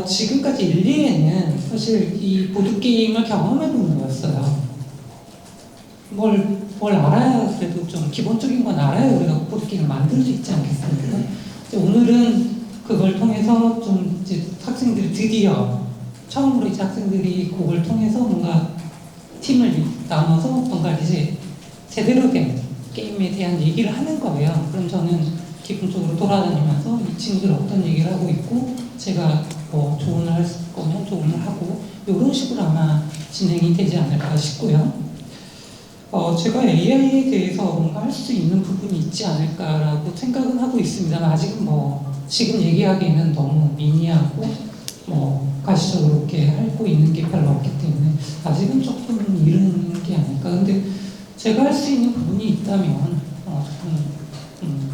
지금까지 1, 2회는 사실 이 보드게임을 경험해보는 거였어요. 뭘 알아야 그래도 좀 기본적인 건 알아야 우리가 보드게임을 만들 수 있지 않겠습니까? 오늘은 그걸 통해서 좀 이제 학생들이 드디어 처음으로 이제 학생들이 그걸 통해서 뭔가 팀을 나눠서 뭔가 이제 제대로 된 게임에 대한 얘기를 하는 거예요. 그럼 저는 기본적으로 돌아다니면서 이 친구들 어떤 얘기를 하고 있고 제가 뭐 조언을 할 거면 조언을 하고 이런 식으로 아마 진행이 되지 않을까 싶고요. 제가 AI에 대해서 뭔가 할 수 있는 부분이 있지 않을까라고 생각은 하고 있습니다만 아직은 뭐 지금 얘기하기에는 너무 미니하고 뭐 가시적으로 이렇게 하고 있는 게 별로 없기 때문에 아직은 조금 이른 게 아닐까. 근데 제가 할 수 있는 부분이 있다면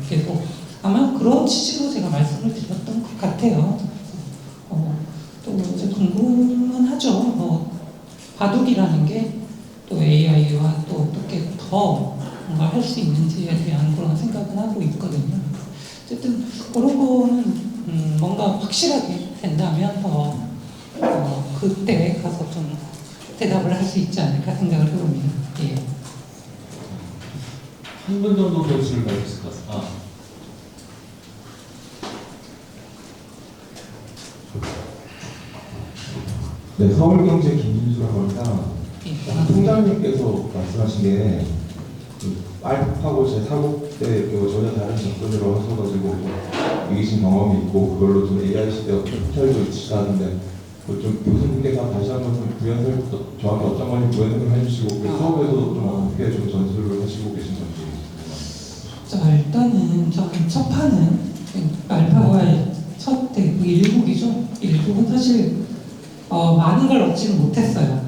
계속 아마 그런 취지로 제가 말씀을 드렸던 것 같아요. 또 이제 궁금은 하죠. 바둑이라는 게 또 AI와 또 어떻게 더 뭔가 할 수 있는지에 대한 그런 생각은 하고 있거든요. 어쨌든 그런 거는 뭔가 확실하게 된다면 더 그때 가서 좀 대답을 할 수 있지 않을까 생각을 해봅니다. 예. 한 분 정도 더 질문 가주실 것 같습니다. 네, 서울경제 김진수라고 합니다. 통장님께서 말씀하신 게 알파고 제 사고 때 전혀 다른 접근으로 하셔가지고 이기신 경험이 있고 그걸로 좀 AI 시대와 통찰도 있으시다는데 좀 교수님께서 다시 한번 좀 구현을 정확히 어떤 건지 구현을 해주시고 수업에서도 좀 어떻게 좀 전수를 하시고 계신 건지. 자, 일단은 저는 첫 판은 알파고의 첫 때 일국이죠. 일국은 사실 많은 걸 얻지는 못했어요.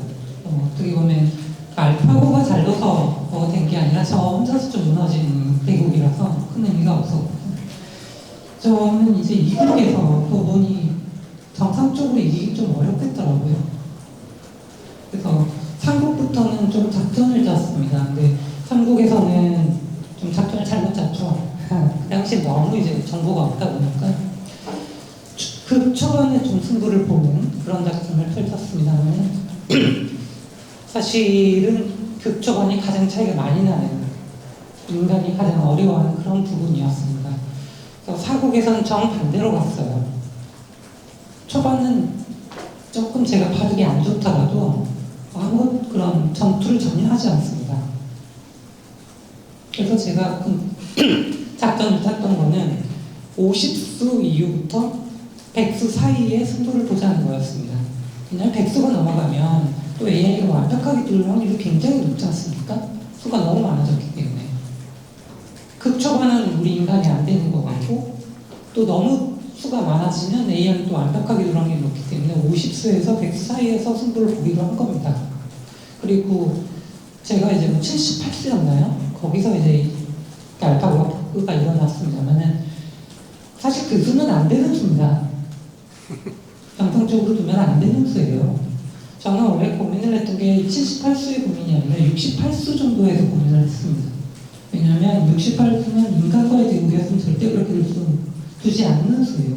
어떻게 보면 알파고가 잘려서 된 게 아니라 저 혼자서 좀 무너진 대국이라서 작전은 이제 이국에서 부분이 정상적으로 이기기 좀 어렵겠더라고요. 그래서 삼국부터는 좀 작전을 짰습니다. 근데 삼국에서는 좀 작전을 잘못 짰죠. 그 당시 너무 이제 정보가 없다 보니까 초반에 좀 승부를 보는 그런 작전을 펼쳤습니다만 사실은 초반이 가장 차이가 많이 나는 인간이 가장 어려워하는 그런 부분이었습니다. 그래서 사국에서는 정반대로 갔어요. 초반은 조금 제가 바둑이 안 좋더라도 아무 그런 전투를 전혀 하지 않습니다. 그래서 제가 작전을 짰던 거는 50수 이후부터 100수 사이에 승부를 보자는 거였습니다. 왜냐하면 100수가 넘어가면 또 AI가 완벽하게 뚫을 확률이 굉장히 높지 않습니까? 수가 너무 많아졌기 때문에. 극초반은 우리 인간이 안 되는 것 같고 또 너무 수가 많아지면 AI는 또 완벽하게 뚫을 확률이 높기 때문에 50수에서 100수 사이에서 승부를 보기로 한 겁니다. 그리고 제가 이제 뭐 78수였나요? 거기서 이제 알파고가 일어났습니다만은 사실 그 수는 안 되는 수입니다. 정상적으로 두면 안 되는 수예요. 저는 원래 고민을 했던 게 78수의 고민이 아니라 68수 정도에서 고민을 했습니다. 왜냐하면 68수는 인간과의 대국이었으면 절대 그렇게 두지 않는 수예요.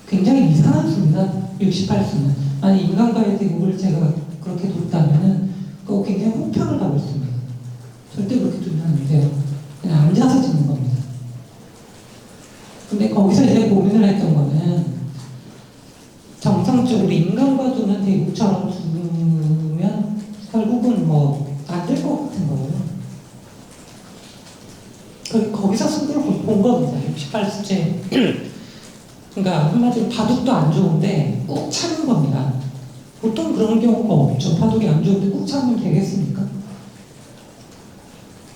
굉장히 이상한 수입니다. 68수는. 만약 인간과의 대국을 제가 그렇게 뒀다면은 그거 굉장히 혹평을 받을 수 있습니다. 절대 그렇게 두면 안 돼요. 그냥 앉아서 짓는 겁니다. 근데 거기서 이제 고민을 했던 거는 정상적으로 인간과 두는 대국처럼 두면 결국은 뭐 안 될 것 같은 거예요. 거기서 승부를 본 겁니다. 68수째. 그러니까 한마디로 바둑도 안 좋은데 꾹 참은 겁니다. 보통 그런 경우가 없죠. 바둑이 안 좋은데 꾹 참으면 되겠습니까?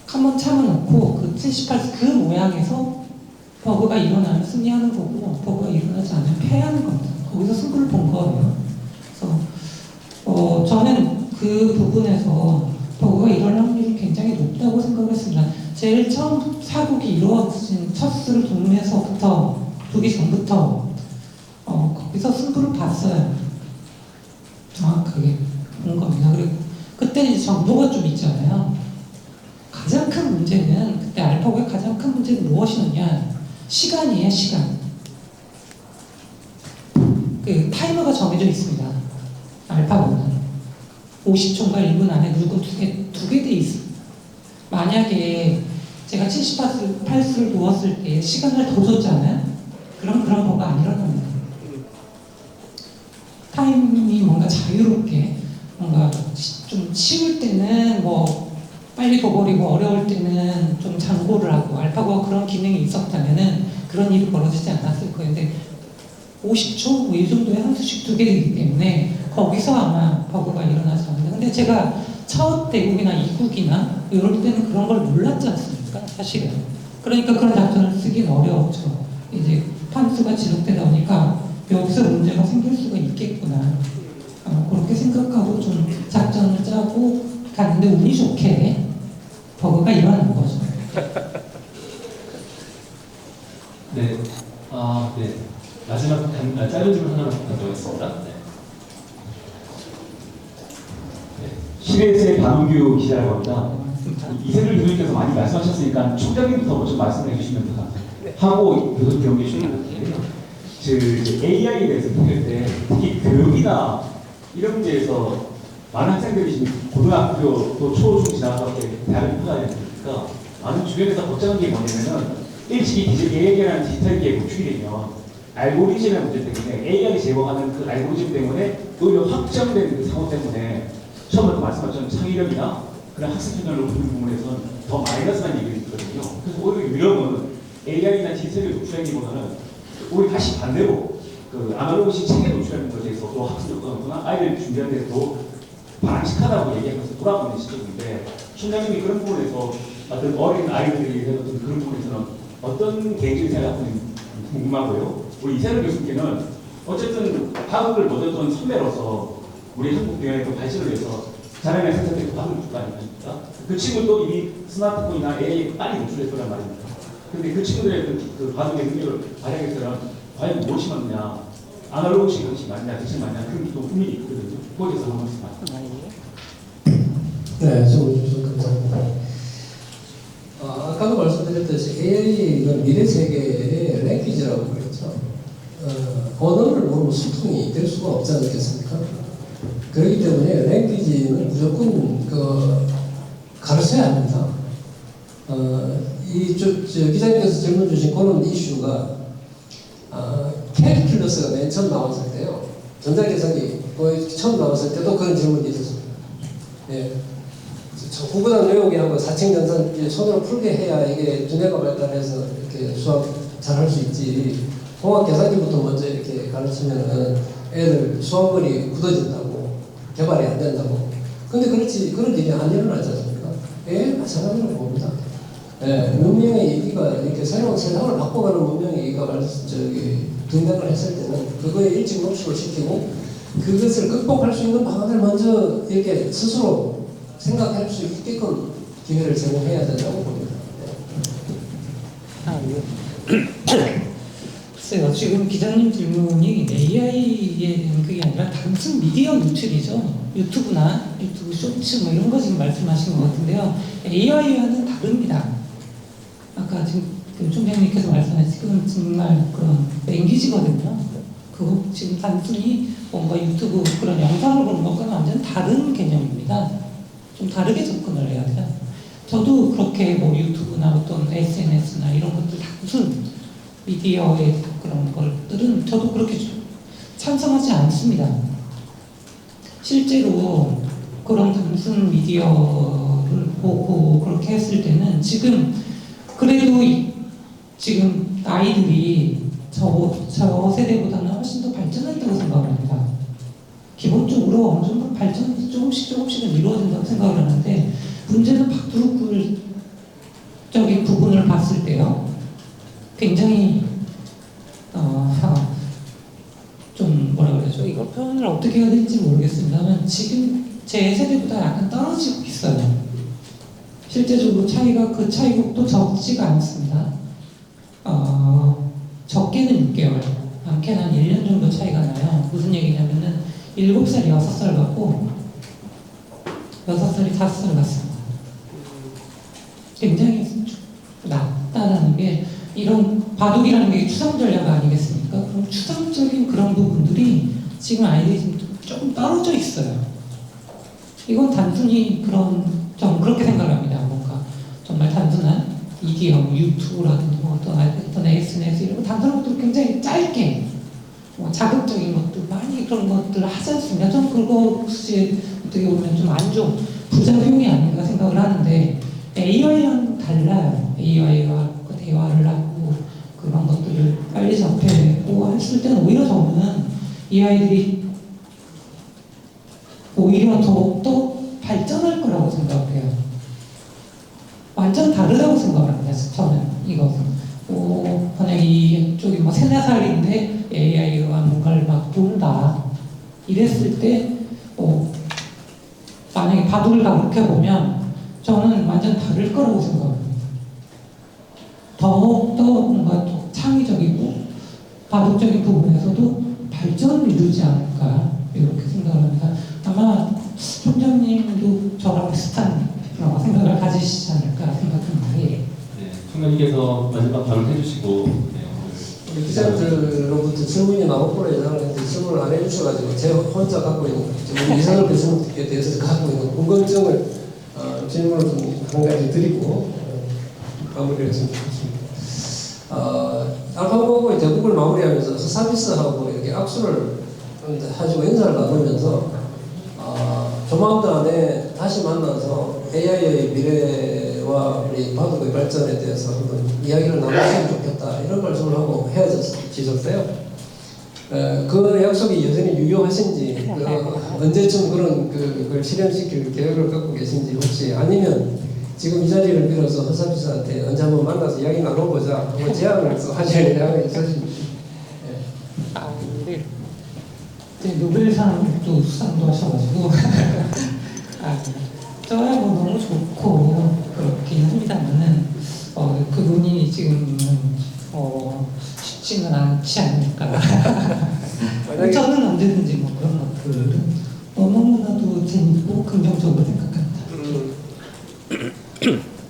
한번 참아놓고 그 78수 그 모양에서 버그가 일어나면 승리하는 거고 버그가 일어나지 않으면 패하는 겁니다. 거기서 승부를 본 거예요. 그래서 저는 그 부분에서 버그가 일어날 확률이 굉장히 높다고 생각했습니다. 제일 처음 사국이 이루어진 첫 수를 두기 전부터 거기서 승부를 봤어요. 정확하게 본 겁니다. 그리고 그때 이제 정보가 좀 있잖아요. 가장 큰 문제는 그때 알파고의 가장 큰 문제는 무엇이었냐? 시간이에요, 시간. 그 타이머가 정해져 있습니다. 알파고는 50초인가 1분 안에 누구 두 개 돼 있어요. 만약에 제가 78수를 놓았을 때 시간을 더 줬잖아요. 그럼 그런 거가 안 일어납니다. 타임이 뭔가 자유롭게 뭔가 좀 쉬울 때는 뭐 빨리 둬버리고 어려울 때는 좀 장고를 하고 알파고가 그런 기능이 있었다면은 그런 일이 벌어지지 않았을 거예요. 근데 50초 뭐 이 정도의 한 수씩 두게 되기 때문에 거기서 아마 버그가 일어나지 않는다. 근데 제가 첫 대국이나 이국이나 이럴 때는 그런 걸 몰랐지 않습니까? 사실은. 그러니까 그런 작전을 쓰긴 어려웠죠. 이제 판수가 지속되다 보니까 여기서 문제가 생길 수가 있겠구나. 그렇게 생각하고 좀 작전을 짜고 갔는데 운이 좋게 버그가 일어나는 거죠. 네. 네. 마지막 짧은 질문 하나 가져가겠습니다. 네. 시베이스의 박은규 기자라고 합니다. 이세돌 교수님께서 많이 말씀하셨으니까 총장님부터 먼저 말씀해 주시면 하고 교수님 경험해 주시면 되는데요. AI에 대해서 보실 때 특히 교육이나 이런 문제에서 많은 학생들이 지금 고등학교 또 초중 지나서 대학을 입학하게 되니까 많은 주변에서 걱정한 게 뭐냐면은 일찍이 AI라는 디지털 기계에 노출이 되면 알고리즘의 문제 때문에 AI가 제공하는 그 알고리즘 때문에 오히려 확정된 그 상호 때문에 처음부터 말씀하신 창의력이나 그런 학습 편향을 높이는 부분에서는 더 마이너스한 얘기를 있거든요. 그래서 오히려 위험은 AI나 디지털에 노출하기보다는 오히려 다시 반대로 그 아날로그식 책에 노출하는 것에 있어서 학습 효과나 아이들 준비하는 데도 바람직하다고 얘기하면서 돌아보는 시점인데 총장님이 그런 부분에서 어떤 어린 아이들이 어떤 그런 부분에서는 어떤 계획을 생각하고 있는지 궁금하고요. 우리 이세돌 교수님께는 어쨌든 한국을 모셨던 선배로서 우리 한국 대학의 또 발전을 위해서 자랑의 선생님께 받을 줄 아닙니까? 그 친구도 이미 스마트폰이나 AI에 빨리 노출될 거란 말입니다. 근데 그 친구들의 그 반응의 능력을 발휘하겠다면 과연 무엇이 맞냐, 아날로그식 방식이 맞냐, 대체 맞냐, 그런 또 고민이 있거든요. 거기서 한 말씀 하세요. 네, 질문 주셔서 감사합니다. 아까도 말씀드렸듯이 AI는 미래 세계의 랭귀지라고 그랬죠. 언어를 모르면 소통이 될 수가 없지 않겠습니까? 그렇기 때문에 랭귀지는 무조건 가르쳐야 합니다. 기자님께서 질문 주신 그런 이슈가 캘큘러스가 맨 처음 나왔을 때요. 전자계산기 처음 나왔을 때도 그런 질문이 있었습니다. 예. 구구단 외우기하고 4층 연산 손으로 풀게 해야 이게 두뇌가 발달해서 이렇게 수학 잘 할 수 있지. 공학 계산기부터 먼저 이렇게 가르치면은 애들 수학머리 굳어진다고, 개발이 안 된다고. 근데 그렇지, 그런 일이 안 일어나지 않습니까? 마찬가지로 봅니다. 문명의 얘기가 이렇게 새로운 세상을 바꿔가는 문명의 얘기가 등장을 했을 때는 그거에 일찍 녹식을 시키고 그것을 극복할 수 있는 방안을 먼저 이렇게 스스로 생각할 수 있게끔 기회를 제공해야 된다고 봅니다. 글쎄요, 지금 기자님 질문이 AI에 대한 그게 아니라 단순 미디어 노출이죠. 유튜브나 유튜브 쇼츠 뭐 이런 거 지금 말씀하신 것 같은데요. AI와는 다릅니다. 아까 지금 총장님께서 말씀하신 그건 정말 그런 랭귀지거든요. 그거 지금 단순히 뭔가 유튜브 그런 영상을 보는 것과는 완전 다른 개념입니다. 좀 다르게 접근을 해야 돼요. 저도 그렇게 뭐 유튜브나 어떤 SNS나 이런 것들 단순 미디어의 그런 것들은 저도 그렇게 찬성하지 않습니다. 실제로 그런 단순 미디어를 보고 그렇게 했을 때는 지금 그래도 지금 아이들이 저 세대보다는 훨씬 더 발전했다고 생각합니다. 기본적으로 어느 정도 발전이 조금씩은 이루어진다고 생각을 하는데 문제는 바둑굴적인 부분을 봤을 때요. 굉장히 좀 뭐라 그러죠? 이걸 표현을 어떻게 해야 될지 모르겠습니다만 지금 제 세대보다 약간 떨어지고 있어요. 실제적으로 그 차이곡도 적지가 않습니다. 적게는 6개월, 많게는 한 1년 정도 차이가 나요. 무슨 얘기냐면은 7살이 6살 같고 6살이 5살 같습니다. 굉장히 낮다라는 게 이런 바둑이라는 게 추상 전략 아니겠습니까? 그럼 추상적인 그런 부분들이 지금 아이들이 조금 떨어져 있어요. 이건 단순히 좀 그렇게 생각합니다. 뭔가 정말 단순한 미디어, 유튜브라든지 어떤 SNS 이런 거 단순한 것들 굉장히 짧게 자극적인 것들 많이 그런 것들을 하지 않습니다. 전 그거 혹시 어떻게 보면 좀 안 좋은 부작용이 아닌가 생각을 하는데 AI와는 달라요. AI와 대화를 하고 그런 것들을 빨리 접해고 했을 때는 오히려 저는 이 아이들이 오히려 더욱더 발전할 거라고 생각해요. 완전 다르다고 생각합니다. 저는 이것은 만약에 이쪽이 3-4살인데 AI가 뭔가를 막 본다 이랬을 때 만약에 바둑을 가르쳐 보면 저는 완전 다를 거라고 생각합니다. 더욱더 뭔가 더 창의적이고 바둑적인 부분에서도 발전을 이루지 않을까 이렇게 생각을 합니다. 아마 총장님도 저랑 비슷한 생각을 가지시지 않을까 생각합니다. 예. 총장님께서 마지막 발언을 해주시고 우리 기자들로부터 질문이 나올 거라 예상을 했는데 질문을 안 해주셔가지고 제가 혼자 갖고 있는 우리 이상을 교수님께 대해서 갖고 있는 궁금증을 질문을 좀 한 가지 드리고 마무리를 했으면 좋겠습니다. 알파고의 대국을 마무리하면서 서비스하고 이렇게 악수를 하시고 인사를 나누면서 조만간 안에 다시 만나서 AI의 미래와 우리 바둑의 발전에 대해서 한번 이야기를 나눴으면 좋겠다 이런 말씀을 하고 헤어지셨어요. 그 약속이 여전히 유효하신지 언제쯤 그걸 실현시킬 계획을 갖고 계신지 혹시 아니면 지금 이 자리를 빌어서 허사비스한테 언제 한번 만나서 이야기 나눠보자 한번 제안을 하실 의향이 있으신지. 노벨상도 수상도 하셔가지고 저야 너무 좋고 그렇긴 합니다만은 그분이 지금은 쉽지는 않지 않을까. 저는 언제든지 뭐 그런 것들은 너무나도 재밌고 긍정적으로 생각합니다.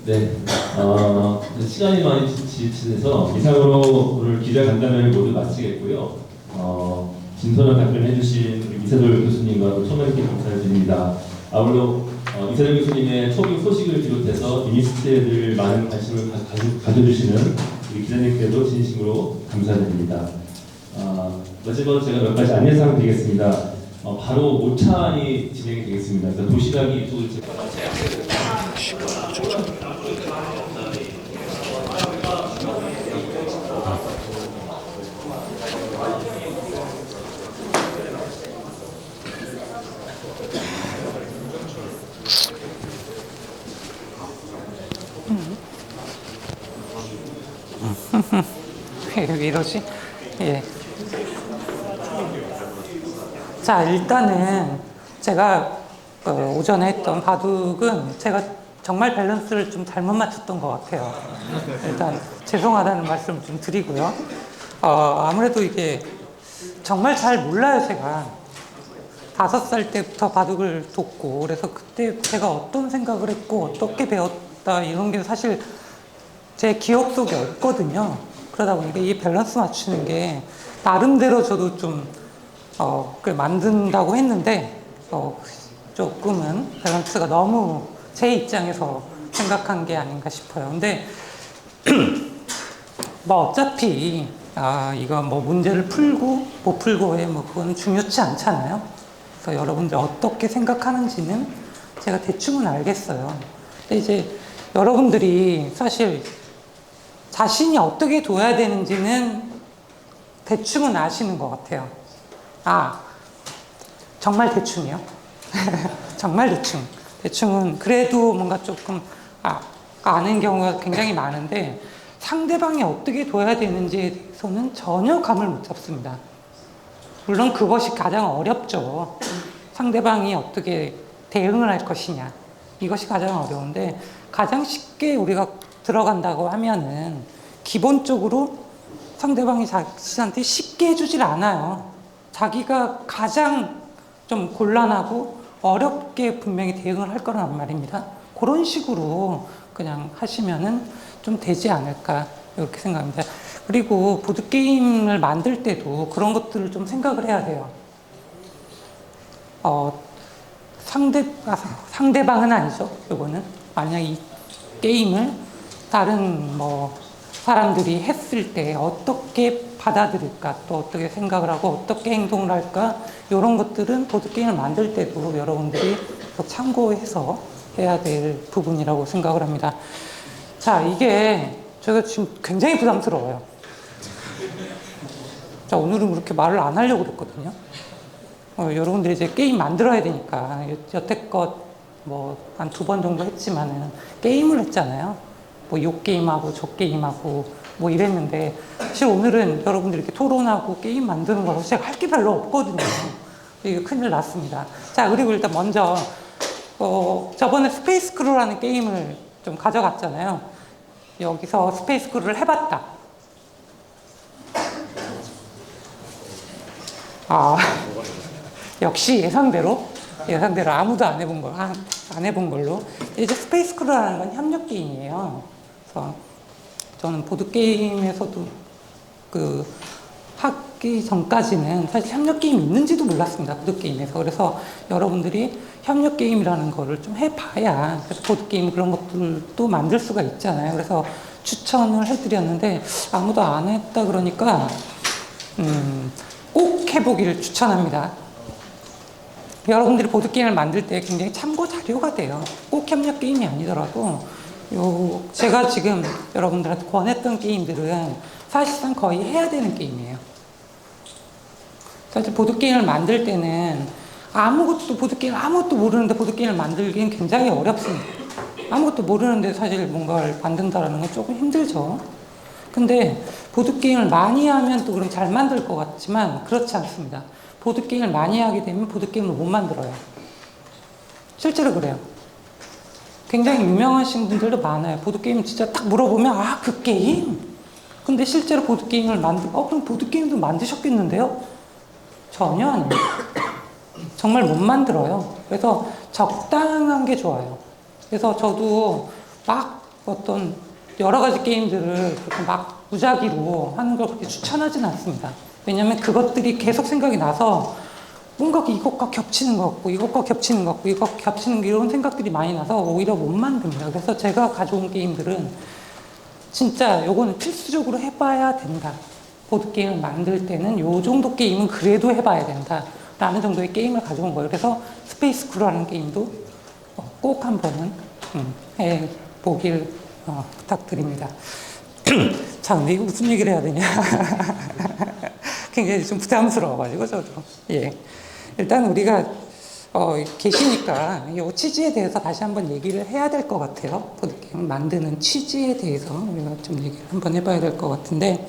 네, 시간이 많이 지체돼서 이상으로 오늘 기자간담회를 모두 마치겠고요. 진솔한 답변해주신 우리 이세돌 교수님과 또 청년께 감사를 드립니다. 아울러 이세돌 교수님의 초기 소식을 비롯해서 유니스트에 많은 관심을 가져주시는 우리 기자님께도 진심으로 감사드립니다. 마지막으로 제가 몇 가지 안내사항 드리겠습니다. 바로 모차이 진행이 되겠습니다. 그래서 도시락이 이쪽을 왜 이러지? 예. 자, 일단은 제가 오전에 했던 바둑은 제가 정말 밸런스를 좀 잘못 맞췄던 것 같아요. 일단 죄송하다는 말씀 좀 드리고요. 아무래도 이게 정말 잘 몰라요, 제가. 5살 때부터 바둑을 뒀고, 그래서 그때 제가 어떤 생각을 했고 어떻게 배웠다 이런 게 사실 제 기억 속에 없거든요. 그러다 보니까 이 밸런스 맞추는 게 나름대로 저도 좀 만든다고 했는데 조금은 밸런스가 너무 제 입장에서 생각한 게 아닌가 싶어요. 근데 뭐 어차피 이거 뭐 문제를 풀고 못 풀고에 뭐 그건 중요치 않잖아요. 그래서 여러분들 어떻게 생각하는지는 제가 대충은 알겠어요. 근데 이제 여러분들이 사실 자신이 어떻게 둬야 되는지는 대충은 아시는 것 같아요. 정말 대충이요? 정말 대충. 대충은 그래도 뭔가 조금 아는 경우가 굉장히 많은데 상대방이 어떻게 둬야 되는지에 대해서는 전혀 감을 못 잡습니다. 물론 그것이 가장 어렵죠. 상대방이 어떻게 대응을 할 것이냐. 이것이 가장 어려운데 가장 쉽게 우리가 들어간다고 하면은 기본적으로 상대방이 자신한테 쉽게 해주질 않아요. 자기가 가장 좀 곤란하고 어렵게 분명히 대응을 할 거란 말입니다. 그런 식으로 그냥 하시면은 좀 되지 않을까 이렇게 생각합니다. 그리고 보드게임을 만들 때도 그런 것들을 좀 생각을 해야 돼요. 상대방은 아니죠. 이거는 만약 이 게임을 다른 뭐 사람들이 했을 때 어떻게 받아들일까, 또 어떻게 생각을 하고 어떻게 행동을 할까, 이런 것들은 보드게임을 만들 때도 여러분들이 참고해서 해야 될 부분이라고 생각을 합니다. 자, 이게 제가 지금 굉장히 부담스러워요. 자, 오늘은 그렇게 말을 안 하려고 그랬거든요. 여러분들이 이제 게임 만들어야 되니까 여태껏 뭐 한 2번 정도 했지만은 게임을 했잖아요. 뭐 요 게임하고 저 게임하고 뭐 이랬는데 사실 오늘은 여러분들이 이렇게 토론하고 게임 만드는 거라서 제가 할 게 별로 없거든요. 이게 큰일 났습니다. 자, 그리고 일단 먼저 저번에 스페이스 크루라는 게임을 좀 가져갔잖아요. 여기서 스페이스 크루를 해봤다. 역시 예상대로 아무도 안 해본 걸로. 이제 스페이스 크루라는 건 협력 게임이에요. 그래서 저는 보드 게임에서도 하기 전까지는 사실 협력 게임이 있는지도 몰랐습니다. 보드 게임에서. 그래서 여러분들이 협력 게임이라는 거를 좀 해봐야 그래서 보드 게임 그런 것들도 만들 수가 있잖아요. 그래서 추천을 해드렸는데 아무도 안 했다 그러니까 꼭 해보기를 추천합니다. 여러분들이 보드게임을 만들 때 굉장히 참고 자료가 돼요. 꼭 협력 게임이 아니더라도 제가 지금 여러분들한테 권했던 게임들은 사실상 거의 해야 되는 게임이에요. 사실 보드게임을 만들 때는 보드게임 아무것도 모르는데 보드게임을 만들기는 굉장히 어렵습니다. 아무것도 모르는데 사실 뭔가를 만든다는 건 조금 힘들죠. 근데 보드게임을 많이 하면 또 그럼 잘 만들 것 같지만 그렇지 않습니다. 보드게임을 많이 하게 되면 보드게임을 못 만들어요. 실제로 그래요. 굉장히 유명하신 분들도 많아요. 보드게임 진짜 딱 물어보면 아, 그 게임? 근데 실제로 보드게임을 그럼 보드게임도 만드셨겠는데요? 전혀 아닙니다. 정말 못 만들어요. 그래서 적당한 게 좋아요. 그래서 저도 막 어떤 여러 가지 게임들을 그렇게 막 무작위로 하는 걸 그렇게 추천하진 않습니다. 왜냐하면 그것들이 계속 생각이 나서 뭔가 이것과 겹치는 것 같고 이것과 겹치는 것 같고 이것과 겹치는 이런 생각들이 많이 나서 오히려 못 만듭니다. 그래서 제가 가져온 게임들은 진짜 요거는 필수적으로 해봐야 된다. 보드게임을 만들 때는 요 정도 게임은 그래도 해봐야 된다. 라는 정도의 게임을 가져온 거예요. 그래서 스페이스 크루라는 게임도 꼭 한 번은 해보길 부탁드립니다. 자, 근데 이거 무슨 얘기를 해야 되냐. 굉장히 좀 부담스러워가지고 저도. 예. 일단 우리가 계시니까 이 취지에 대해서 다시 한번 얘기를 해야 될 것 같아요. 보드게임 만드는 취지에 대해서 우리가 좀 얘기를 한번 해봐야 될 것 같은데,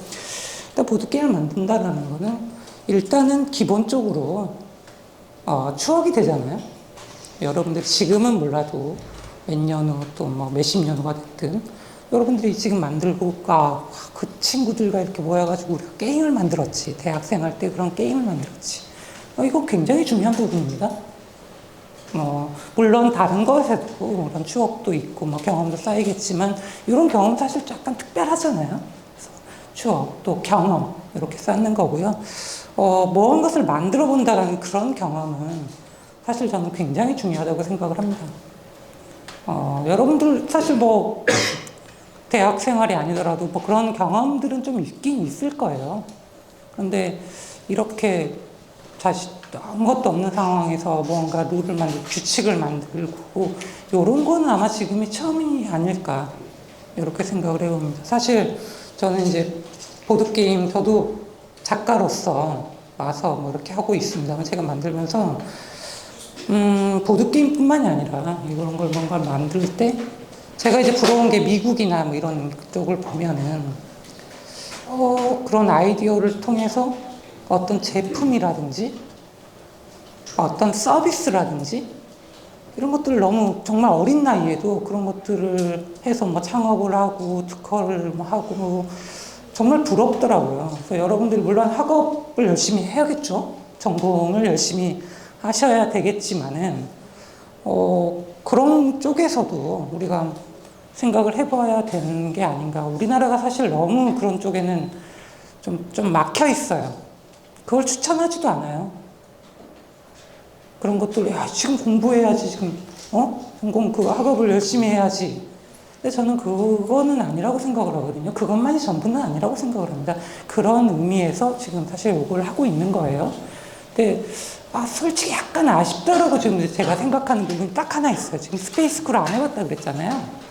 일단 보드게임을 만든다는 거는 일단은 기본적으로 추억이 되잖아요. 여러분들 지금은 몰라도 몇 년 후 또 뭐 몇십 년 후가 됐든 여러분들이 지금 만들고 그 친구들과 이렇게 모여가지고 우리가 게임을 만들었지. 대학생 할 때 그런 게임을 만들었지. 이거 굉장히 중요한 부분입니다. 물론 다른 것에도 그런 추억도 있고 뭐 경험도 쌓이겠지만 이런 경험 사실 약간 특별하잖아요. 그래서 추억 또 경험 이렇게 쌓는 거고요.某것을 만들어 본다라는 그런 경험은 사실 저는 굉장히 중요하다고 생각을 합니다. 여러분들 사실 뭐 대학 생활이 아니더라도 뭐 그런 경험들은 좀 있긴 있을 거예요. 그런데 이렇게 아무것도 없는 상황에서 뭔가 룰을 만들고 규칙을 만들고 이런 거는 아마 지금이 처음이 아닐까 이렇게 생각을 해봅니다. 사실 저는 이제 보드게임 저도 작가로서 와서 뭐 이렇게 하고 있습니다. 제가 만들면서 보드게임뿐만이 아니라 이런 걸 뭔가 만들 때 제가 이제 부러운 게 미국이나 뭐 이런 쪽을 보면은 그런 아이디어를 통해서 어떤 제품이라든지 어떤 서비스라든지 이런 것들을 너무 정말 어린 나이에도 그런 것들을 해서 뭐 창업을 하고 특허를 뭐 하고 정말 부럽더라고요. 그래서 여러분들이 물론 학업을 열심히 해야겠죠. 전공을 열심히 하셔야 되겠지만은 그런 쪽에서도 우리가 생각을 해봐야 되는 게 아닌가. 우리나라가 사실 너무 그런 쪽에는 좀 막혀 있어요. 그걸 추천하지도 않아요. 그런 것들, 지금 공부해야지, 지금, 전공 그 학업을 열심히 해야지. 근데 저는 그거는 아니라고 생각을 하거든요. 그것만이 전부는 아니라고 생각을 합니다. 그런 의미에서 지금 사실 요걸 하고 있는 거예요. 근데, 솔직히 약간 아쉽더라고 지금 제가 생각하는 부분이 딱 하나 있어요. 지금 스페이스 크루 안 해봤다 그랬잖아요.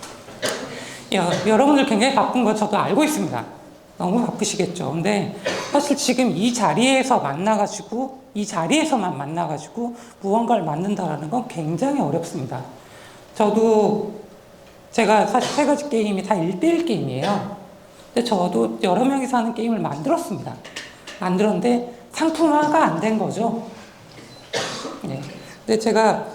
여러분들 굉장히 바쁜 거 저도 알고 있습니다. 너무 바쁘시겠죠. 근데 사실 지금 이 자리에서만 만나가지고 무언가를 만든다라는 건 굉장히 어렵습니다. 제가 사실 세 가지 게임이 다 1대1 게임이에요. 근데 저도 여러 명이서 하는 게임을 만들었습니다. 만들었는데 상품화가 안 된 거죠. 네. 근데 제가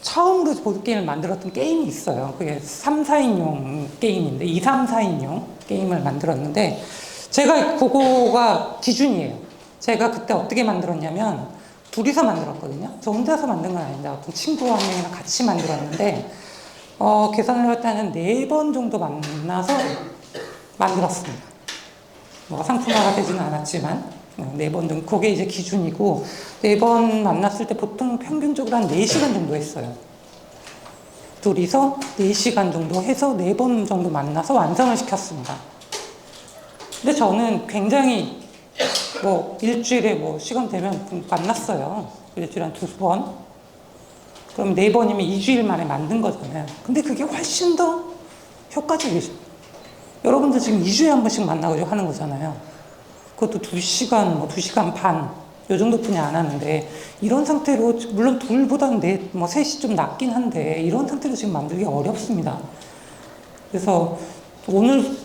처음으로 보드게임을 만들었던 게임이 있어요. 그게 3, 4인용 게임인데 2, 3, 4인용 게임을 만들었는데 제가 그거가 기준이에요. 제가 그때 어떻게 만들었냐면 둘이서 만들었거든요. 저 혼자서 만든 건 아닌데 어떤 친구 한 명이랑 같이 만들었는데 계산을 할 때는 4번 정도 만나서 만들었습니다. 뭐 상품화가 되지는 않았지만 4번 정도, 그게 이제 기준이고 4번 만났을 때 보통 평균적으로 한 4시간 정도 했어요. 둘이서 4시간 정도 해서 4번 정도 만나서 완성을 시켰습니다. 근데 저는 굉장히 일주일에 시간 되면 만났어요. 일주일에 한 2번. 그럼 4번이면 2주일 만에 만든 거잖아요. 근데 그게 훨씬 더 효과적이죠. 여러분들 지금 2주에 한 번씩 만나가지고 하는 거잖아요. 그것도 2시간, 2시간 반, 요 정도뿐이 안 하는데, 이런 상태로, 물론 둘보다는 3시 좀 낮긴 한데, 이런 상태로 지금 만들기 어렵습니다. 그래서 오늘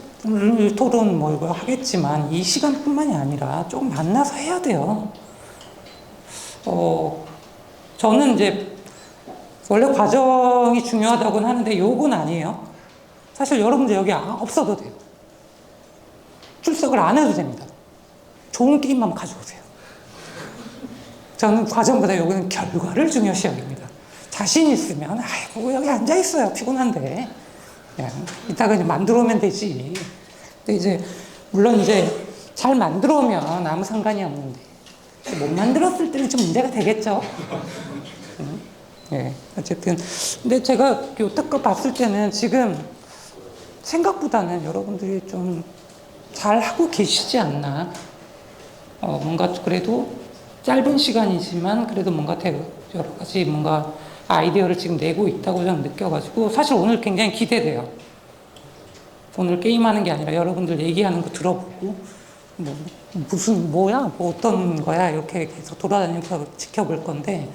토론 이거 하겠지만, 이 시간뿐만이 아니라 조금 만나서 해야 돼요. 저는 이제 원래 과정이 중요하다고는 하는데 요건 아니에요. 사실 여러분들 여기 없어도 돼요. 출석을 안 해도 됩니다. 좋은 게임만 가져오세요. 저는 과정보다 여기는 결과를 중요시 여깁니다. 자신 있으면 아이고 여기 앉아 있어요. 피곤한데. 이따가 이제 만들어 오면 되지. 근데 이제 물론 이제 잘 만들어 오면 아무 상관이 없는데 못 만들었을 때는 좀 문제가 되겠죠. 예, 어쨌든 근데 제가 여태껏 봤을 때는 지금 생각보다는 여러분들이 좀 잘 하고 계시지 않나. 뭔가 그래도 짧은 시간이지만 그래도 뭔가 여러 가지 뭔가 아이디어를 지금 내고 있다고 저는 느껴가지고 사실 오늘 굉장히 기대돼요. 오늘 게임하는 게 아니라 여러분들 얘기하는 거 들어보고 뭐 무슨 뭐야 뭐 어떤 거야 이렇게 계속 돌아다니면서 지켜볼 건데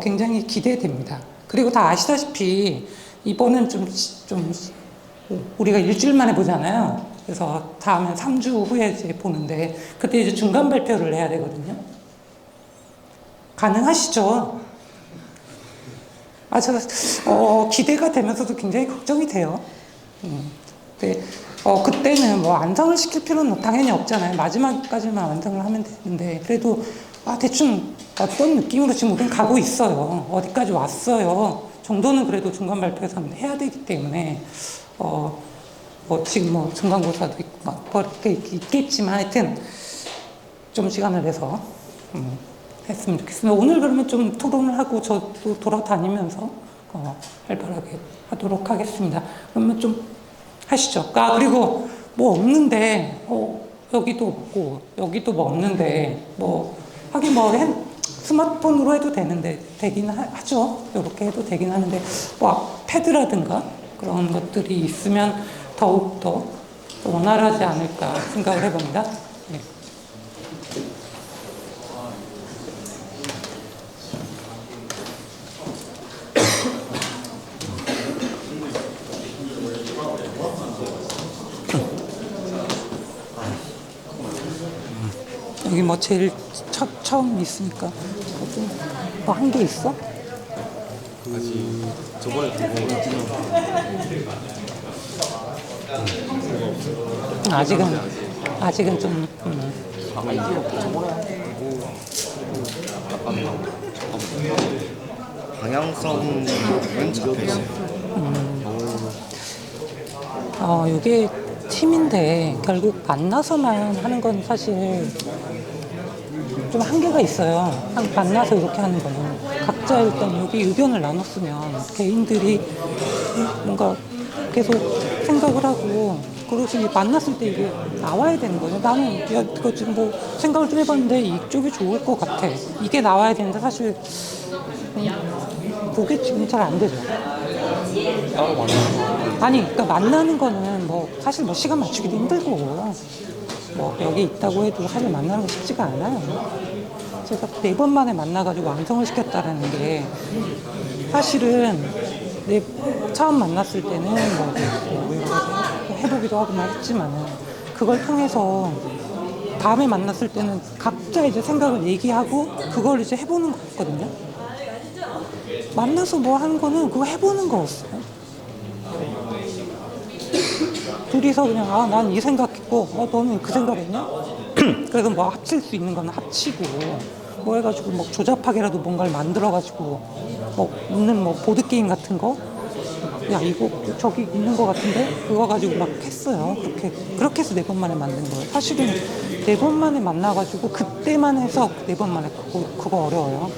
굉장히 기대됩니다. 그리고 다 아시다시피 이번엔 좀 우리가 일주일 만에 보잖아요. 그래서 다음엔 3주 후에 이제 보는데 그때 이제 중간 발표를 해야 되거든요. 가능하시죠? 저 기대가 되면서도 굉장히 걱정이 돼요. 근데 그때는 뭐 완성을 시킬 필요는 당연히 없잖아요. 마지막까지만 완성을 하면 되는데 그래도 대충 어떤 느낌으로 지금 우리는 가고 있어요. 어디까지 왔어요. 정도는 그래도 중간 발표에서 해야 되기 때문에 지금 뭐 중간고사도 있고 막 이렇게 있겠지만 하여튼 좀 시간을 내서 했으면 좋겠습니다. 오늘 그러면 좀 토론을 하고 저도 돌아다니면서 활발하게 하도록 하겠습니다. 그러면 좀 하시죠. 그리고 뭐 없는데 여기도 없고 여기도 뭐 없는데 뭐 하긴 뭐 스마트폰으로 해도 되긴 하죠. 이렇게 해도 되긴 하는데 뭐 패드라든가 그런 것들이 있으면 더욱더 원활하지 않을까 생각을 해봅니다. 네. 여기 뭐 제일 처음 있으니까 뭐 한 게 있어? 아직 저번에 아직은 좀 방향성은 잡혀있어요. 이게 팀인데 결국 만나서만 하는 건 사실 좀 한계가 있어요. 만나서 이렇게 하는 거는 각자 일단 여기 의견을 나눴으면 개인들이 뭔가 계속 생각을 하고 그러시 만났을 때 이게 나와야 되는 거예요. 나는 이거 지금 뭐 생각을 좀 해봤는데 이쪽이 좋을 것 같아. 이게 나와야 되는데 사실 그게 지금 잘 안 되죠. 그러니까 만나는 거는 뭐 사실 뭐 시간 맞추기도 힘들고 뭐 여기 있다고 해도 사실 만나는 거 쉽지가 않아요. 제가 4번 만에 만나가지고 완성을 시켰다라는 게 사실은 처음 만났을 때는 뭐 해보기도 하고 했지만은 그걸 통해서 다음에 만났을 때는 각자 이제 생각을 얘기하고 그걸 이제 해보는 거였거든요. 만나서 뭐 하는 거는 그거 해보는 거였어요. 둘이서 그냥 난 이 생각했고 너는 그 생각했냐? 그래서 뭐 합칠 수 있는 거는 합치고 뭐 해가지고 뭐 조잡하게라도 뭔가를 만들어가지고 뭐 있는 뭐 보드게임 같은 거 이거 저기 있는 거 같은데 그거 가지고 막 했어요. 그렇게 해서 4번 만에 만든 거예요. 사실은 4번 만에 만나가지고 그때만 해서 4번 만에 그거 어려워요.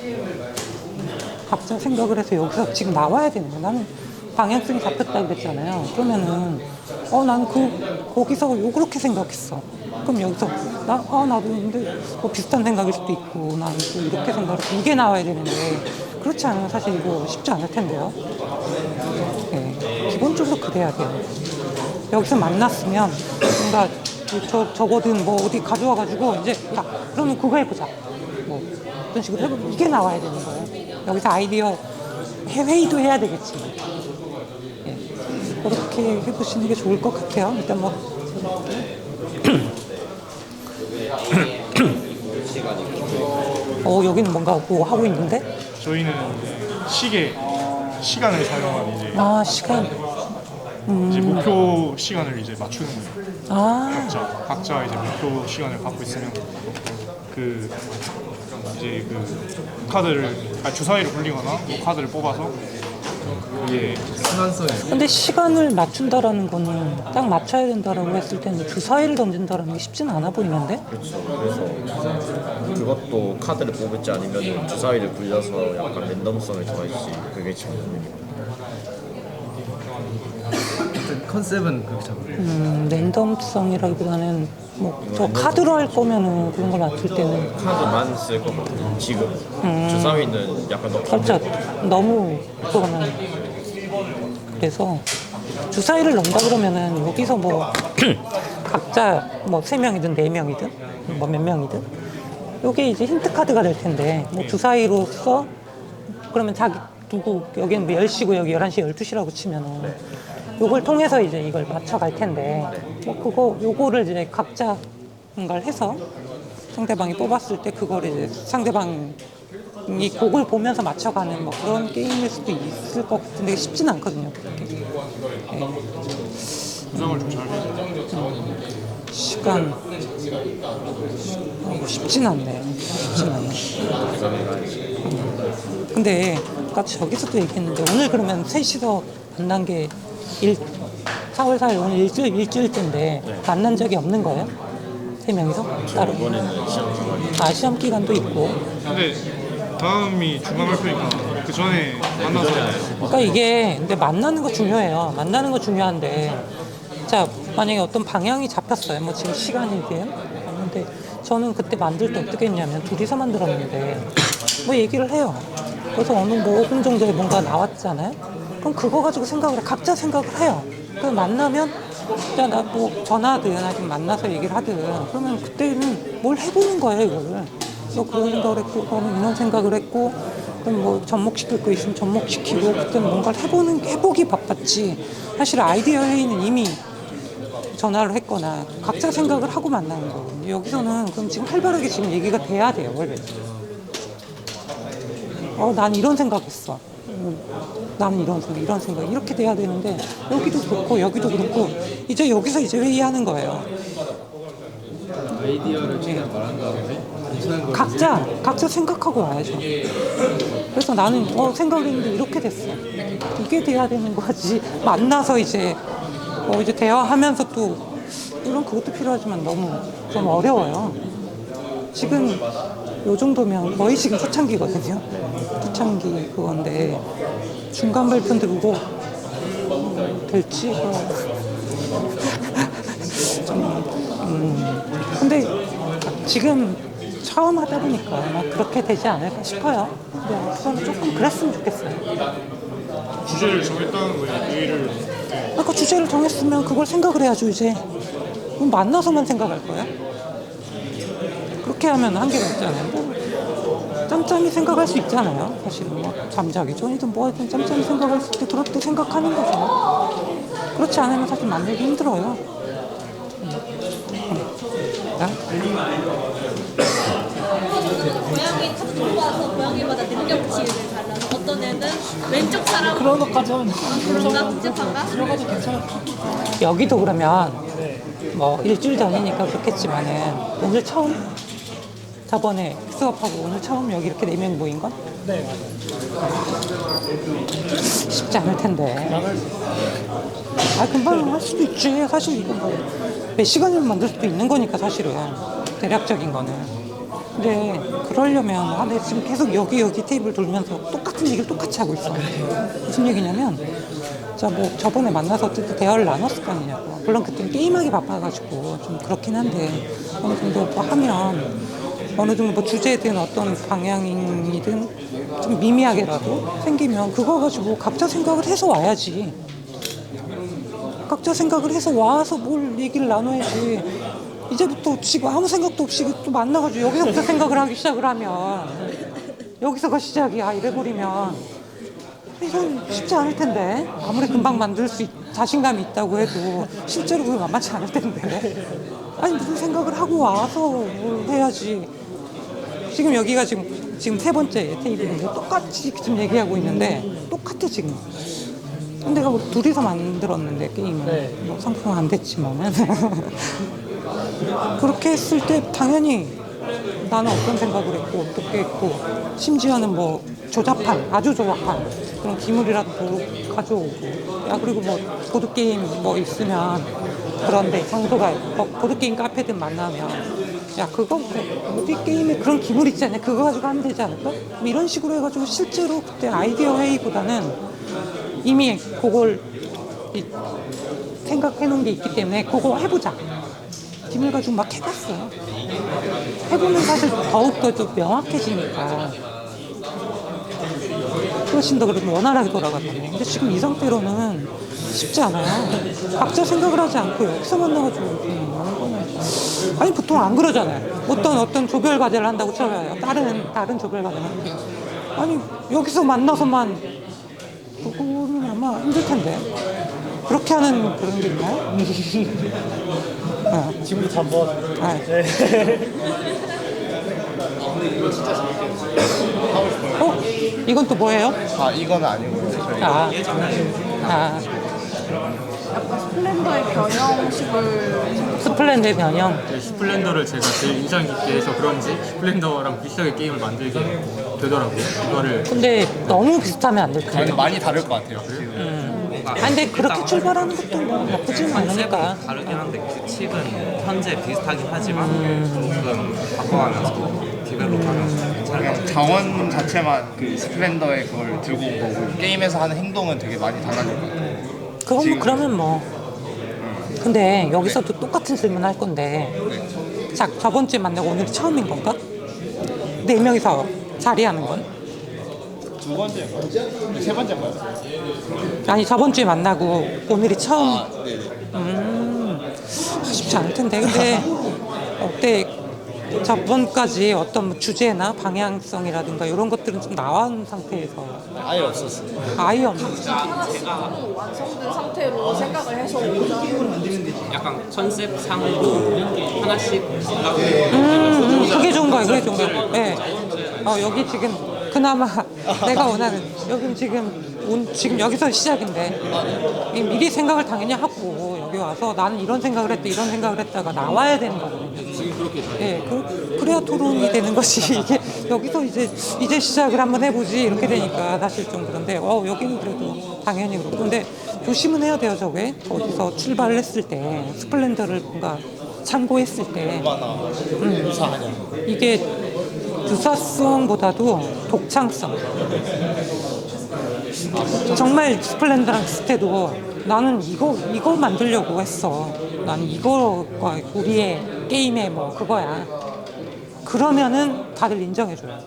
각자 생각을 해서 여기서 지금 나와야 되는 거예요. 나는 방향성이 잡혔다 그랬잖아요. 그러면은 나는 거기서 그렇게 생각했어. 그럼 여기서 나도 근데 뭐 비슷한 생각일 수도 있고 나는 또 이렇게 생각했어. 이게 나와야 되는데 그렇지 않으면 사실 이거 쉽지 않을 텐데요. 네, 기본적으로 그래야 돼요. 여기서 만났으면 뭔가 적어든 뭐 어디 가져와가지고 이제 그러면 그거 해보자. 뭐 그런 식으로 해보면 이게 나와야 되는 거예요. 여기서 아이디어 회의도 해야 되겠지. 그렇게 해보시는 게 좋을 것 같아요. 일단 뭐 여기는 뭔가 뭐 하고 있는데? 저희는 시계 시간을 사용한 이제 시간. 이제 목표 시간을 이제 맞추는 거예요. 각자 이제 목표 시간을 갖고 있으면 그 이제 그 카드를 주사위를 굴리거나 뭐 카드를 뽑아서 이게 순환성이. 근데 시간을 맞춘다라는 거는 딱 맞춰야 된다라고 했을 때는 주사위를 던진다라는 게 쉽지는 않아 보이는데? 그렇죠. 그래서 그것도 카드를 뽑을지 아니면 주사위를 굴려서 약간 랜덤성을 더할지 그게 지금 고민이에요. 컨셉은 그렇게 잡아요. 랜덤성이라기보다는 뭐 저 카드로 할 거면은 그런 걸 맞출 때는 카드만 쓸 것 같아요. 지금 주사위는 약간 너무 살짝 너무 그거는 그래서 주사위를 넣는다 그러면은 여기서 뭐 각자 뭐 3명이든 4명이든 뭐 몇 명이든 요게 이제 힌트 카드가 될 텐데 뭐 주사위로서 그러면 자기 두고 여기는 뭐 10시고 여기 11시 12시라고 치면은 요걸 통해서 이제 이걸 맞춰갈 텐데 뭐 요거를 이제 각자 뭔가를 해서 상대방이 뽑았을 때 그걸 이제 상대방이 그걸 보면서 맞춰가는 뭐 그런 게임일 수도 있을 것 같은데 쉽지는 않거든요. 구성을 좀 잘 해서 시간 쉽진 않네. 근데 아까 저기서도 얘기했는데 오늘 그러면 셋이서 만난 게 4월 4일 오늘 일주일째인데 만난 적이 없는 거예요? 3명이서? 따로? 이번에는 시험 기간이 시험 기간도 있고. 근데 다음이 중간 발표니까 그 전에 만나서. 그러니까 이게 근데 만나는 거 중요해요. 만나는 거 중요한데 자 만약에 어떤 방향이 잡혔어요. 뭐 지금 시간이든 근데 저는 그때 만들 때 어떻게 했냐면 둘이서 만들었는데 뭐 얘기를 해요. 그래서 어느 뭐 5분 정도에 뭔가 나왔잖아요. 그럼 그거 가지고 생각을 해. 각자 생각을 해요. 그 만나면 야 나 뭐 전화하든 아니면 만나서 얘기를 하든 그러면 그때는 뭘 해보는 거예요 이거를. 너 그런 생각을 했고 너는 이런 생각을 했고 그럼 뭐 접목시킬 거 있으면 접목시키고 그때는 뭔가를 해보기 바빴지. 사실 아이디어 회의는 이미 전화를 했거나 각자 생각을 하고 만나는 거거든요. 여기서는 그럼 지금 활발하게 지금 얘기가 돼야 돼요 원래. 난 이런 생각했어. 나는 이런 생각 이렇게 돼야 되는데 여기도 그렇고 여기도 그렇고 이제 여기서 이제 회의하는 거예요. 아이디어를 최대한 말한 다음에 각자 생각하고 와야죠. 그래서 나는 생각을 했는데 이렇게 됐어. 이게 돼야 되는 거지. 만나서 이제 이제 대화하면서 또 물론 그것도 필요하지만 너무 좀 어려워요. 지금 요 정도면 거의 지금 초창기거든요. 초창기 그건데 중간 발표인데 그거 될지? 근데 지금 처음 하다 보니까 아마 그렇게 되지 않을까 싶어요. 근데 저는 조금 그랬으면 좋겠어요. 주제를 정했다는 거예요. 회의를. 그러니까 주제를 정했으면 그걸 생각을 해야죠 이제. 그럼 만나서만 생각할 거야? 그렇게 하면 한계가 있잖아요. 뭐 짬짬이 생각할 수 있잖아요. 사실은 뭐 잠자기 전이든 뭐든 짬짬이 생각할 때 그럴 때 생각하는 거죠. 그렇지 않으면 사실 만들기 힘들어요. 고양이 카드 들고 와서 고양이마다 능력치를 달라서 어떤 애는 왼쪽 사람 그런 것까지 하면 그런가 복잡한가? 들어가도 괜찮을 여기도 그러면 뭐 일주일 전이니까 그렇겠지만은 오늘 처음 저번에 수업하고 오늘 처음 여기 이렇게 4명 모인 건? 네 쉽지 않을 텐데. 금방 할 수도 있지. 사실 이거 뭐 몇 시간이면 만들 수도 있는 거니까 사실은 대략적인 거는. 근데 그러려면 내가 지금 계속 여기 테이블 돌면서 똑같은 얘기를 똑같이 하고 있어. 무슨 얘기냐면 자 뭐 저번에 만나서 어쨌든 대화를 나눴을 거 아니냐고. 물론 그때는 게임하기 바빠가지고 좀 그렇긴 한데 어느 정도 뭐 하면 어느 정도 뭐 주제든 어떤 방향이든 좀 미미하게라도 생기면 그거 가지고 각자 생각을 해서 와야지. 각자 생각을 해서 와서 뭘 얘기를 나눠야지. 이제부터 지금 아무 생각도 없이 또 만나가지고 여기서부터 생각을 하기 시작을 하면 여기서가 시작이야 이래버리면 이건 쉽지 않을 텐데. 아무리 금방 만들 수 자신감이 있다고 해도 실제로 그게 만만치 않을 텐데. 아니 무슨 생각을 하고 와서 뭘 해야지. 지금 여기가 지금 지금 세 번째 테이블인데 똑같이 지금 얘기하고 있는데 똑같아 지금. 근데 내가 뭐 둘이서 만들었는데 게임은 뭐 상품은 안 됐지만은 그렇게 했을 때 당연히 나는 어떤 생각을 했고 어떻게 했고 심지어는 뭐 조잡한 아주 조잡한 그런 기물이라도 가져오고 야 그리고 뭐 보드게임 뭐 있으면 그런데 장소가 보드게임 카페든 만나면 야 그거 뭐 어디 게임에 그런 기물 있지 않냐 그거 가지고 하면 되지 않을까? 뭐 이런 식으로 해가지고 실제로 그때 아이디어 회의보다는 이미 그걸 생각해 놓은 게 있기 때문에 그거 해보자 기물 가지고 막 해봤어요. 해보면 사실 더욱더 좀 명확해지니까 훨씬 더 그래도 원활하게 돌아가거든요. 근데 지금 이 상태로는 쉽지 않아요. 각자 생각을 하지 않고 여기서 만나가지고 하는 거는 아니 보통 안 그러잖아요. 어떤 조별 과제를 한다고 쳐요. 다른 조별 과제를 하는데 아니 여기서 만나서만 그거는 아마 힘들 텐데 그렇게 하는 그런 게 있나요? 지금부터 한번. 이거 진짜 재밌게 하고 싶어요. 이건 또 뭐예요? 아 이건 아니고요. 저희 약간 스플렌더의 변형식을 스플렌더의 변형. 네, 스플렌더를 제가 제일 인상 깊게 해서 그런지 스플렌더랑 비슷하게 게임을 만들게 되더라고요. 이거를 근데 너무 비슷하면 안 될 근데 거예요. 많이 다를 것 같아요. 근데 그렇게 출발하는 것도 뭐 나쁘지는 않으니까. 다르긴 한데 규칙은 현재 비슷하긴 하지만 조금 바꿔가면서 디벨롭하면서 괜찮아요. 자원 자체만 그 스플렌더의 그걸 들고 온 거고 게임에서 하는 행동은 되게 많이 달라질 것 같아요. 그건 뭐 그러면 뭐. 근데 여기서도 똑같은 질문 할 건데. 자, 저번 주에 만나고 오늘이 처음인 건가? 4명이서 자리하는 건? 두 번째, 세 번째인가요? 아니 저번 주에 만나고 오늘이 처음. 네네. 쉽지 않을 텐데. 근데 어때? 저번까지 어떤 뭐 주제나 방향성이라든가 이런 것들은 좀 나온 상태에서 아예 없었어요. 아예 없는. 완성된 상태로 생각을 해서 오자. 약간 컨셉 상으로 하나씩 그게 좋은 거예요. 그게 좋은 거예요. 네. 여기 지금 그나마 내가 원하는 여기 지금 여기서 시작인데 미리 생각을 당연히 하고 여기 와서 나는 이런 생각을 했다 이런 생각을 했다가 나와야 되는 거거든요. 예, 그래야 토론이 되는 것이 이게 여기서 이제 시작을 한번 해보지 이렇게 되니까 사실 좀 그런데 여기는 그래도 당연히 그렇고 근데 조심은 해야 돼요. 저게 어디서 출발을 했을 때 스플렌더를 뭔가 참고했을 때 유사하냐? 이게 유사성보다도 독창성. 정말 스플렌더랑 비슷해도 나는 이거 만들려고 했어. 나는 이거가 우리의 게임의 뭐 그거야. 그러면은 다들 인정해줘요.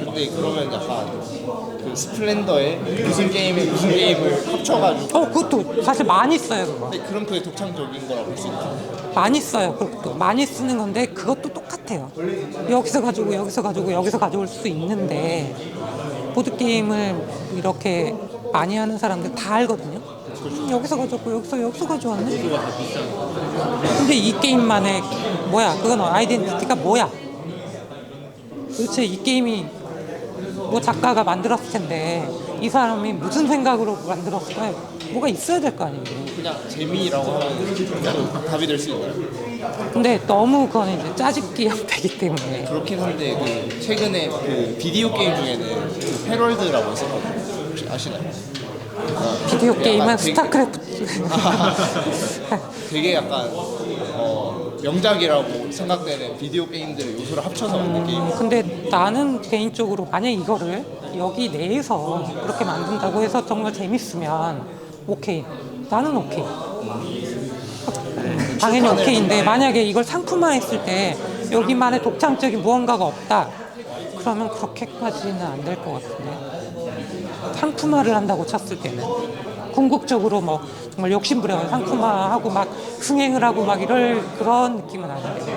근데 그러면 약간 그 스플렌더에 무슨 게임을 합쳐가지고 그것도 사실 많이 써요. 그거. 근데 그럼 그게 독창적인 거라고 볼 수 있죠. 많이 써요. 그것도 많이 쓰는 건데 그것도 똑같아요. 여기서 가져올 수 있는데 보드 게임을 이렇게 많이 하는 사람들 다 알거든요. 여기서 가져왔고 여기서 가져왔네. 근데 이 게임만의 뭐야? 그건 아이덴티티가 뭐야? 도대체 이 게임이 뭐 작가가 만들었을 텐데 이 사람이 무슨 생각으로 만들었을까요? 뭐가 있어야 될 거 아니에요. 그냥 재미라고 하면 답이 될 수 있나요? 근데 너무 그건 이제 짜집기 형태이기 때문에 그렇긴 한데 그 최근에 그 비디오 게임 중에는 그 패럴드라고 있었거든요. 혹시 아시나요? 비디오 게임은 스타크래프트. 되게 약간 명작이라고 생각되는 비디오 게임들의 요소를 합쳐서 만든 게임. 근데 나는 개인적으로 만약 이거를 여기 내에서 그렇게 만든다고 해서 정말 재밌으면 오케이. 나는 오케이. 당연히 오케이인데 만약에 이걸 상품화했을 때 여기만의 독창적인 무언가가 없다. 그러면 그렇게까지는 안 될 것 같은데. 상품화를 한다고 쳤을 때는 궁극적으로 뭐 정말 욕심부려 상품화하고 막 흥행을 하고 막 이럴 그런 느낌은 아닌데.